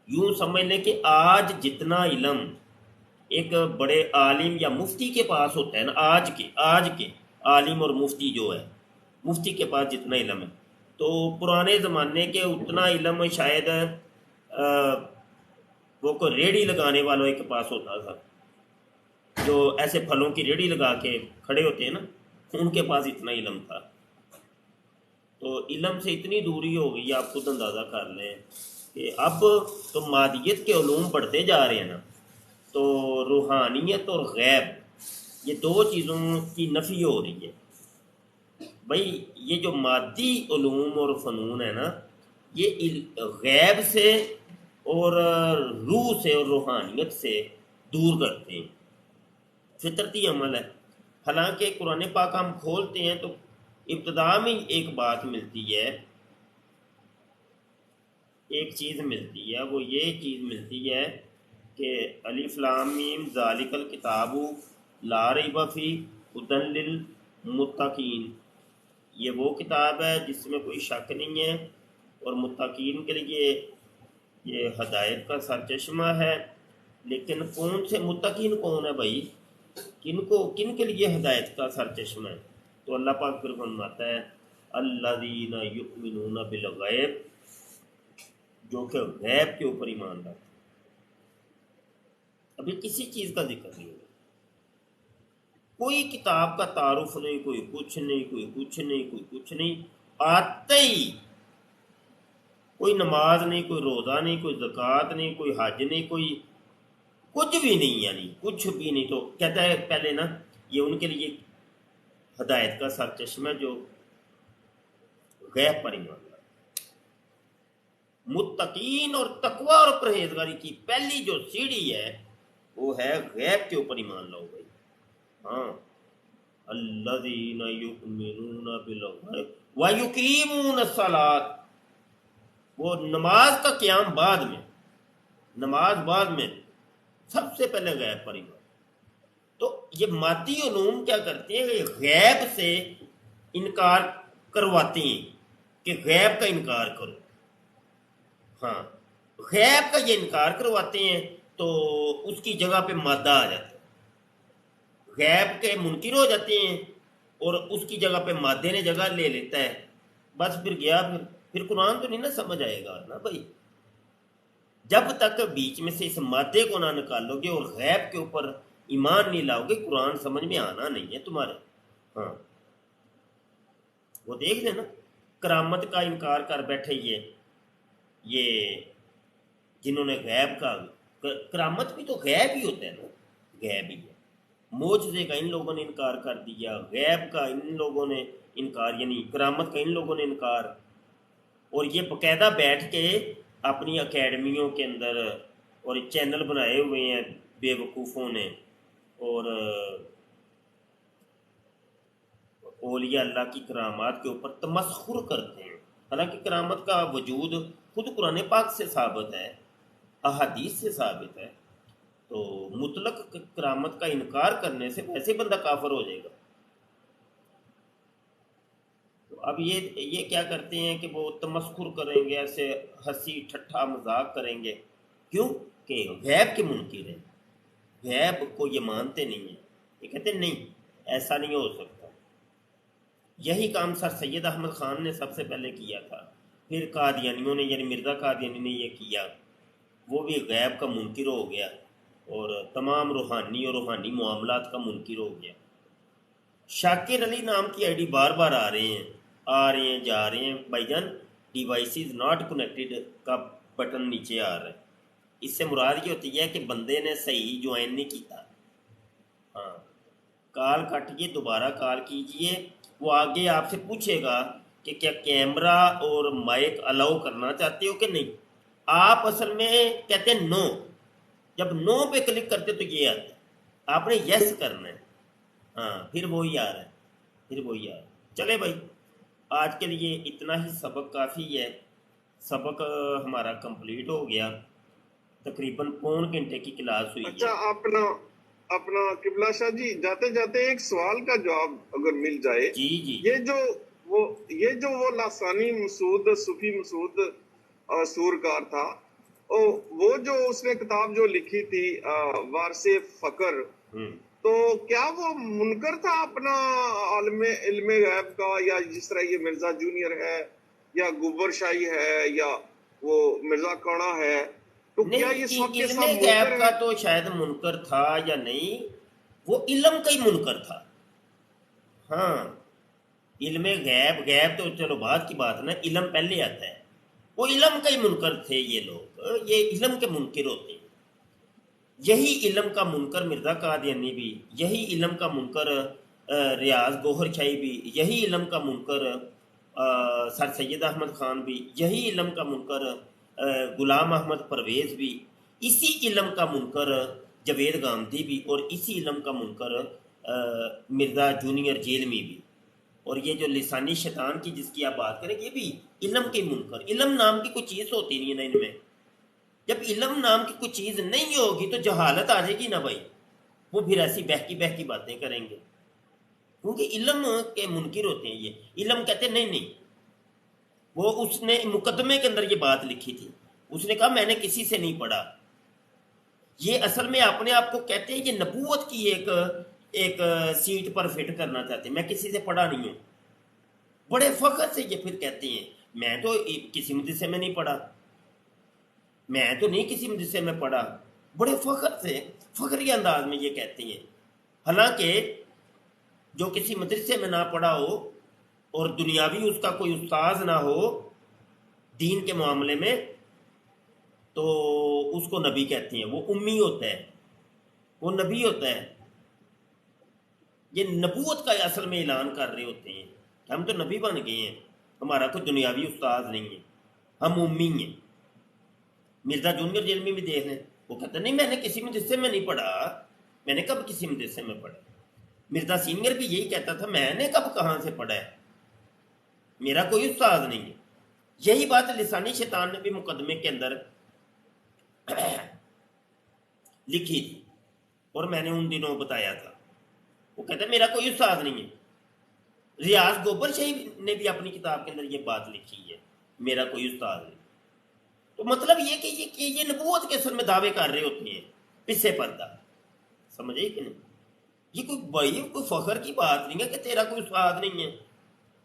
یوں سمجھ لیں کہ آج جتنا علم ایک بڑے عالم یا مفتی کے پاس ہوتا ہے نا، آج کے عالم اور مفتی جو ہے، مفتی کے پاس جتنا علم ہے، تو پرانے زمانے کے اتنا علم شاید وہ کوئی ریڑھی لگانے والوں کے پاس ہوتا تھا، جو ایسے پھلوں کی ریڑھی لگا کے کھڑے ہوتے ہیں نا، ان کے پاس اتنا علم تھا۔ تو علم سے اتنی دوری ہو گئی، آپ خود اندازہ کر لیں کہ اب تو مادیت کے علوم پڑھتے جا رہے ہیں نا، تو روحانیت اور غیب یہ دو چیزوں کی نفی ہو رہی ہے۔ بھائی یہ جو مادی علوم اور فنون ہے نا، یہ غیب سے اور روح سے اور روحانیت سے دور کرتے ہیں، فطرتی عمل ہے۔ حالانکہ قرآن پاک ہم کھولتے ہیں تو ابتدا میں ایک بات ملتی ہے، ایک چیز ملتی ہے، وہ یہ چیز ملتی ہے کہ الف لام میم ذالک الکتاب لا ریب فیہ ھدی للمتقین، یہ وہ کتاب ہے جس میں کوئی شک نہیں ہے اور متقین کے لیے یہ ہدایت کا سرچشمہ ہے۔ لیکن کون سے متقین کون ہے بھائی، کن کے لیے ہدایت کا سرچشمہ ہے؟ تو اللہ پاک پھر فرماتا ہے الذین یؤمنون بالغیب، جو کہ غیب کے اوپر ایمان رکھتے ہیں۔ ابھی کسی چیز کا ذکر نہیں ہوا، کوئی کتاب کا تعارف نہیں، کوئی کچھ نہیں، کوئی کچھ نہیں، کوئی کچھ نہیں، آتے ہی کوئی نماز نہیں، کوئی روزہ نہیں، کوئی زکوٰۃ نہیں، کوئی حج نہیں، کوئی کچھ بھی نہیں، یعنی کچھ بھی نہیں۔ تو کہتا ہے پہلے نا یہ ان کے لیے ہدایت کا سرچشمہ جو غیب پر ایمان لاتا ہے۔ متقین اور تقوی اور پرہیزگاری کی پہلی جو سیڑھی ہے وہ ہے غیب کے اوپر ایمان لاؤ بھائی۔ ہاں، الذین یؤمنون بالغیب ویقیمون الصلاۃ، وہ نماز کا قیام بعد میں، نماز بعد میں، سب سے پہلے غیب پر ایمان۔ تو یہ مادی علوم کیا کرتے ہیں کہ غیب سے انکار کرواتے ہیں کہ غیب کا انکار کرو، ہاں غیب کا یہ انکار کرواتے ہیں تو اس کی جگہ پہ مادہ آ جاتا ہے، غیب کے منکر ہو جاتے ہیں اور اس کی جگہ پہ مادے نے جگہ لے لیتا ہے، بس پھر گیا، پھر قرآن تو نہیں نا سمجھ آئے گا نا بھائی، جب تک بیچ میں سے اس مادے کو نہ نکالو گے اور غیب کے اوپر ایمان نہیں لاؤ گے، قرآن سمجھ میں آنا نہیں ہے تمہارے۔ ہاں وہ دیکھ لینا، کرامت کا انکار کر بیٹھے یہ جنہوں نے غیب کا، کرامت بھی تو غیب ہی ہوتا ہے نا، غیب ہی ہے، معجزے کا ان لوگوں نے انکار کر دیا، غیب کا ان لوگوں نے انکار، یعنی کرامت کا ان لوگوں نے انکار، اور یہ باقاعدہ بیٹھ کے اپنی اکیڈمیوں کے اندر اور چینل بنائے ہوئے ہیں بے وقوفوں نے، اور اولیاء اللہ کی کرامات کے اوپر تمسخر کرتے ہیں، حالانکہ کرامت کا وجود خود قرآن پاک سے ثابت ہے، احادیث سے ثابت ہے۔ تو مطلق کرامت کا انکار کرنے سے ویسے بندہ کافر ہو جائے گا۔ تو اب یہ کیا کرتے ہیں کہ وہ تمسخر کریں گے، ایسے ہنسی ٹھٹھا مذاق کریں گے، کیوں کہ غیب کے منکر ہیں، غیب کو یہ مانتے نہیں ہیں، یہ کہتے ہیں نہیں ایسا نہیں ہو سکتا۔ یہی کام سر سید احمد خان نے سب سے پہلے کیا تھا، پھر قادیانیوں نے یعنی مرزا قادیانی نے یہ کیا، وہ بھی غیب کا منکر ہو گیا اور تمام روحانی اور روحانی معاملات کا منکر ہو گیا۔ شاکر علی نام کی آئی ڈی بار بار آ رہے ہیں جا رہے ہیں، بھائی جان ڈیوائسز ناٹ کنیکٹڈ کا بٹن نیچے آ رہا ہے، اس سے مراد یہ ہوتی ہے کہ بندے نے صحیح جوائن نہیں کیتا۔ ہاں کال کاٹیے، دوبارہ کال کیجئے، وہ آگے آپ سے پوچھے گا کہ کیا کیمرہ اور مائک الاؤ کرنا چاہتے ہو کہ نہیں، آپ اصل میں کہتے ہیں نو، جب نو پہ کلک کرتے تو یہ آتا ہے، آپ نے یس کرنا ہے، ہاں پھر وہی آ رہا ہے۔ چلے بھائی آج کے لیے اتنا ہی، سبق کافی ہے، سبق ہمارا کمپلیٹ ہو گیا، تقریباً پون گھنٹے کی کلاس ہوئی اچھا ہے۔ اپنا قبلہ شاہ جی جاتے جاتے ایک سوال کا جواب اگر مل جائے، جی یہ جو وہ لاسانی مسعود صوفی مسعود سورکار تھا، وہ جو اس نے کتاب جو لکھی تھی وارث فقر، تو کیا وہ منکر تھا اپنا علم غیب کا، یا جس طرح یہ مرزا جونیئر ہے یا گوبر شاہی ہے یا وہ مرزا کانا ہے، تو کیا یہ نہیں سب کے علم سب غیب منکر کا ہیں؟ تو شاید منکر تھا یا نہیں، وہ علم کا ہی منکر تھا۔ ہاں علم غیب تو چلو بعد کی بات نا، علم پہلے آتا ہے، وہ علم کا ہی منکر تھے یہ لوگ، یہ علم کے منکر ہوتے ہیں۔ یہی علم کا منکر مرزا قادیانی بھی، یہی علم کا منکر ریاض گوہر شاہی بھی، یہی علم کا منکر سر سید احمد خان بھی، یہی علم کا منکر غلام احمد پرویز بھی، اسی علم کا منکر جاوید گامدی بھی، اور اسی علم کا منکر مرزا جونیئر جیلمی بھی، اور یہ جو لسانی شیطان کی جس کی آپ بات کریں یہ بھی علم کے منکر۔ علم نام کی کوئی چیز ہوتی نہیں ہے نا ان میں، جب علم نام کی کوئی چیز نہیں ہوگی تو جہالت آ جائے گی نا بھائی، وہ پھر ایسی بہکی باتیں کریں گے، کیونکہ علم کے منکر ہوتے ہیں یہ۔ علم کہتے ہیں نہیں وہ اس نے مقدمے کے اندر یہ بات لکھی تھی، اس نے کہا میں نے کسی سے نہیں پڑھا، یہ اصل میں اپنے آپ کو کہتے ہیں یہ نبوت کی ایک سیٹ پر فٹ کرنا چاہتے ہیں، میں کسی سے پڑھا نہیں ہوں، بڑے فخر سے یہ پھر کہتے ہیں میں تو کسی مدرسے میں نہیں پڑھا، میں تو نہیں کسی مدرسے میں پڑھا، بڑے فخر سے فخری انداز میں یہ کہتے ہیں، حالانکہ جو کسی مدرسے میں نہ پڑھا ہو اور دنیاوی اس کا کوئی استاذ نہ ہو دین کے معاملے میں تو اس کو نبی کہتے ہیں، وہ امی ہوتا ہے، وہ نبی ہوتا ہے، یہ نبوت کا اصل میں اعلان کر رہے ہوتے ہیں کہ ہم تو نبی بن گئے ہیں، ہمارا کوئی دنیاوی استاذ نہیں ہے، ہم امی ہیں۔ مرزا جونیئر جیلمی بھی دیکھ لیں، وہ کہتے نہیں میں نے کسی مدرسے میں نہیں پڑھا، میں نے کب کسی مدرسے میں پڑھا۔ مرزا سینگر بھی یہی کہتا تھا میں نے کب کہاں سے پڑھا ہے، میرا کوئی استاذ نہیں ہے۔ یہی بات لسانی شیطان نے بھی مقدمے کے اندر لکھی تھی اور میں نے ان دنوں بتایا تھا، وہ کہتا ہے میرا کوئی استاذ نہیں ہے۔ ریاض گوبر شاہی نے بھی اپنی کتاب کے اندر یہ بات لکھی ہے میرا کوئی استاذ نہیں۔ تو مطلب یہ کہ یہ نبوت کے اصل میں دعوے کر رہے ہوتے ہیں پسے پردہ، سمجھے کہ نہیں؟ یہ کوئی فخر کی بات نہیں ہے کہ تیرا کوئی استاد نہیں ہے،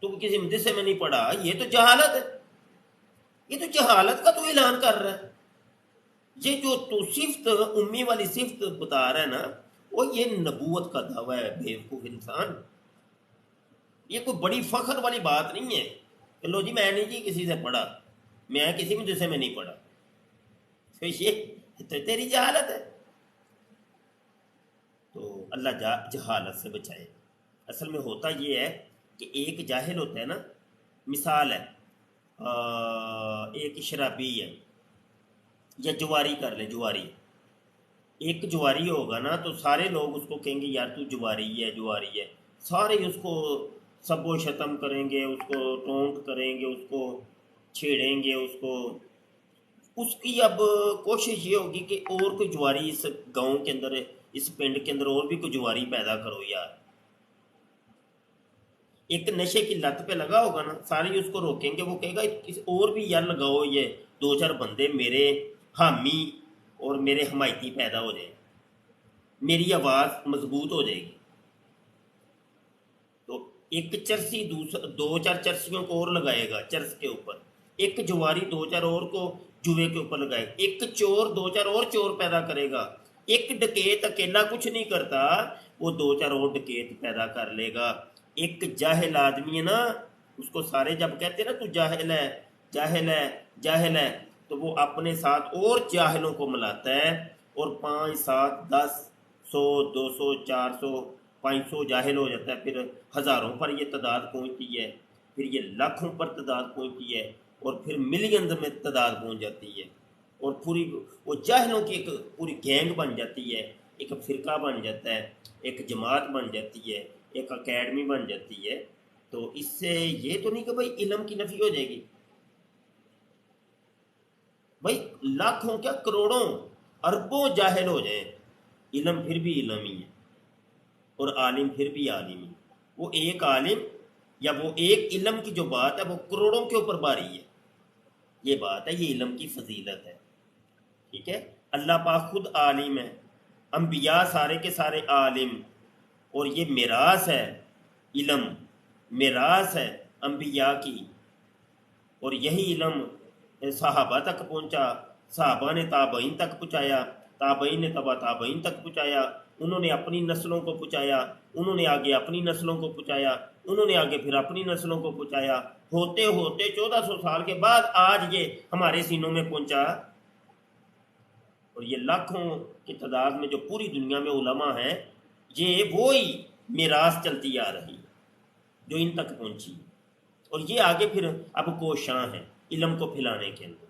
تو کسی مدرسے میں نہیں پڑھا، یہ تو جہالت ہے، یہ تو جہالت کا تو اعلان کر رہا ہے۔ یہ جو تو صفت امی والی صفت بتا رہا ہے نا، وہ یہ نبوت کا دعویٰ ہے بیوقوف انسان، یہ کوئی بڑی فخر والی بات نہیں ہے کہ لو جی میں نہیں جی کسی سے پڑھا، میں کسی مدرسے میں نہیں پڑھا، تو یہ تو تیری جہالت ہے۔ تو اللہ جہالت سے بچائے۔ اصل میں ہوتا یہ ہے کہ ایک جاہل ہوتا ہے نا، مثال ہے ایک شرابی ہے یا جواری کر لے، جواری ایک جواری ہوگا نا تو سارے لوگ اس کو کہیں گے یار تو جواری ہے، سارے اس کو سب و شتم کریں گے، اس کو ٹونٹ کریں گے، اس کو چھیڑیں گے، اس کی اب کوشش یہ ہوگی کہ اور کوئی جواری اس گاؤں کے اندر، اس پنڈ کے اندر اور بھی کوئی جواری پیدا کرو یار۔ ایک نشے کی لت پہ لگا ہوگا نا، سارے اس کو روکیں گے، وہ کہے گا اور بھی یار لگاؤ، یہ دو چار بندے میرے حامی اور میرے حمایتی پیدا ہو جائیں۔ میری آواز مضبوط ہو جائے گی. تو ایک چرسی دو چار چرسیوں کو اور لگائے گا چرس کے اوپر, ایک جواری دو چار اور کو جوے کے اوپر لگائے گا, ایک چور دو چار اور چور پیدا کرے گا. ایک ڈکیت اکیلا کچھ نہیں کرتا, وہ دو چار اور ڈکیت پیدا کر لے گا. ایک جاہل آدمی ہے نا, اس کو سارے جب کہتے ہیں نا تو جاہل ہے جاہل ہے جاہل ہے, تو وہ اپنے ساتھ اور جاہلوں کو ملاتا ہے, اور 5 7 10 100 200 400 500 جاہل ہو جاتا ہے, پھر ہزاروں پر یہ تعداد پہنچتی ہے, پھر یہ لاکھوں پر تعداد پہنچتی ہے, اور پھر ملینز میں تعداد پہنچ جاتی ہے, اور پوری وہ جاہلوں کی ایک پوری گینگ بن جاتی ہے, ایک فرقہ بن جاتا ہے, ایک جماعت بن جاتی ہے, ایک اکیڈمی بن جاتی ہے. تو اس سے یہ تو نہیں کہ بھائی علم کی نفی ہو جائے گی, بھائی لاکھوں کیا کروڑوں اربوں جاہل ہو جائیں, علم پھر بھی علم ہی ہے, اور عالم پھر بھی عالم ہی. وہ ایک عالم یا وہ ایک علم کی جو بات ہے وہ کروڑوں کے اوپر باری ہے, یہ بات ہے, یہ علم کی فضیلت ہے. ٹھیک ہے, اللہ پاک خود عالم ہے, انبیاء سارے کے سارے عالم, اور یہ میراث ہے, علم میراث ہے انبیاء کی, اور یہی علم صحابہ تک پہنچا, صحابہ نے تابعین تک پہنچایا, تابعین نے تبع تابعین تک پہنچایا, انہوں نے اپنی نسلوں کو پہنچایا, انہوں نے آگے اپنی نسلوں کو پہنچایا, انہوں نے آگے پھر اپنی نسلوں کو پہنچایا, ہوتے ہوتے 1400 سال کے بعد آج یہ ہمارے سینوں میں پہنچا. اور یہ لاکھوں کی تعداد میں جو پوری دنیا میں علماء ہیں, یہ وہی میراث چلتی آ رہی جو ان تک پہنچی, اور یہ آگے پھر اب کوشاں ہیں علم کو پھیلانے کے اندر.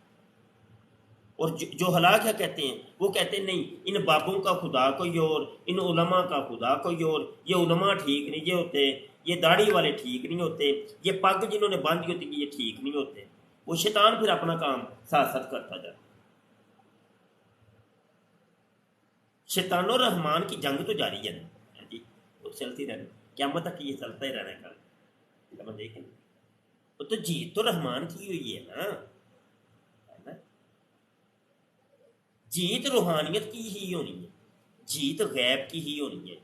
اور جو ہلاک کیا کہتے ہیں, وہ کہتے ہیں نہیں ان بابوں کا خدا کوئی اور, ان علماء کا خدا کوئی اور, یہ علماء ٹھیک نہیں یہ ہوتے, یہ داڑھی والے ٹھیک نہیں ہوتے, یہ پگ جنہوں نے باندھی ہوتی یہ ٹھیک نہیں ہوتے. وہ شیطان پھر اپنا کام ساتھ ساتھ کرتا جاتا. شیطان و رحمان کی جنگ تو جاری ہے نا جی, وہ چلتی رہنا قیامت تک, یہ چلتا ہی رہنا کا دیکھیں. تو جیت تو رحمان کی ہوئی ہے نا, جیت روحانیت کی ہی ہونی ہے, جیت غیب کی ہی ہونی ہے,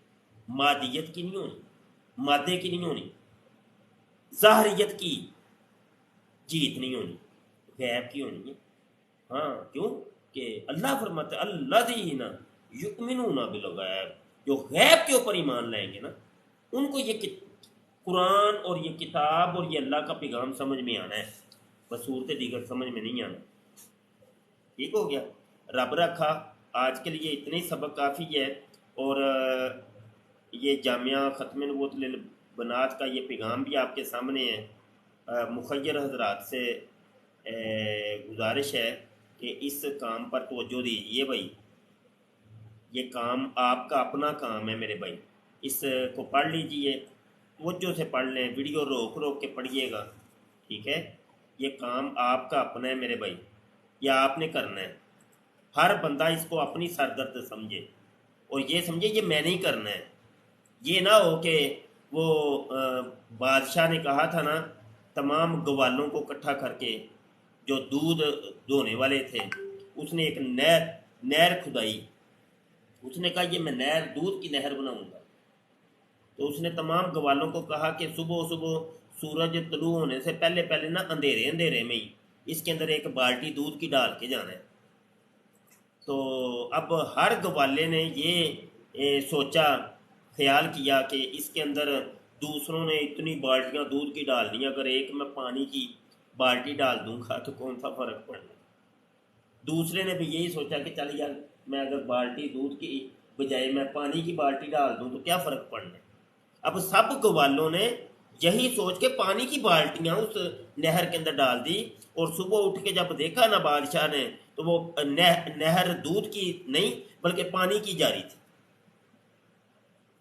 مادیت کی نہیں ہونی, مادے کی نہیں ہونی, ظاہریت کی جیت نہیں ہونی, غیب کی ہونی ہے. ہاں کیوں کہ اللہ فرماتا ہے الذین یؤمنون بالغیب, جو غیب کے اوپر ایمان لائیں گے نا ان کو یہ قرآن اور یہ کتاب اور یہ اللہ کا پیغام سمجھ میں آنا ہے, بس صورت دیگر سمجھ میں نہیں آنا. ٹھیک ہو گیا, رب رکھا. آج کے لیے اتنے ہی سبق کافی ہے, اور یہ جامعہ ختم نبوت للبنات کا یہ پیغام بھی آپ کے سامنے ہے. مخیر حضرات سے گزارش ہے کہ اس کام پر توجہ دیجیے بھائی, یہ کام آپ کا اپنا کام ہے میرے بھائی, اس کو پڑھ لیجئے, توجہ سے پڑھ لیں, ویڈیو روک روک کے پڑھیے گا. ٹھیک ہے, یہ کام آپ کا اپنا ہے میرے بھائی, یہ آپ نے کرنا ہے. ہر بندہ اس کو اپنی سردرد سمجھے, اور یہ سمجھے یہ میں نہیں کرنا ہے. یہ نہ ہو کہ وہ بادشاہ نے کہا تھا نا تمام گوالوں کو اکٹھا کر کے, جو دودھ دھونے والے تھے, اس نے ایک نہر کھدائی, اس نے کہا یہ میں نہر دودھ کی نہر بناؤں گا. تو اس نے تمام گوالوں کو کہا کہ صبح صبح سورج طلوع ہونے سے پہلے پہلے نا اندھیرے میں ہی اس کے اندر ایک بالٹی دودھ کی ڈال کے جانا ہے. تو اب ہر گوالے نے یہ سوچا, خیال کیا کہ اس کے اندر دوسروں نے اتنی بالٹیاں دودھ کی ڈالنی, اگر ایک میں پانی کی بالٹی ڈال دوں گا تو کون سا فرق پڑنا. دوسرے نے بھی یہی سوچا کہ چل یار میں اگر بالٹی دودھ کی بجائے میں پانی کی بالٹی ڈال دوں تو کیا فرق پڑنا. اب سب گوالوں نے یہی سوچ کے پانی کی بالٹیاں اس نہر کے اندر ڈال دی, اور صبح اٹھ کے جب دیکھا نا بادشاہ نے تو وہ نہر دودھ کی نہیں بلکہ پانی کی جاری تھی.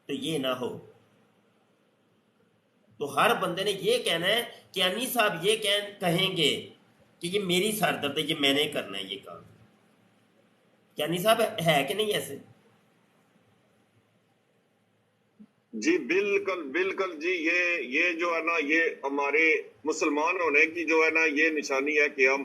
تو یہ نہ ہو. تو ہر بندے نے یہ کہنا ہے کہ انی صاحب یہ کہیں گے کہ یہ میری سردرد ہے, یہ میں نے کرنا ہے یہ کام. کیا نہیں صاحب ہے کہ نہیں ایسے؟ جی بالکل بالکل جی, یہ جو ہے نا یہ ہمارے مسلمان ہونے کی جو ہے نا یہ نشانی ہے کہ ہم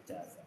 50,000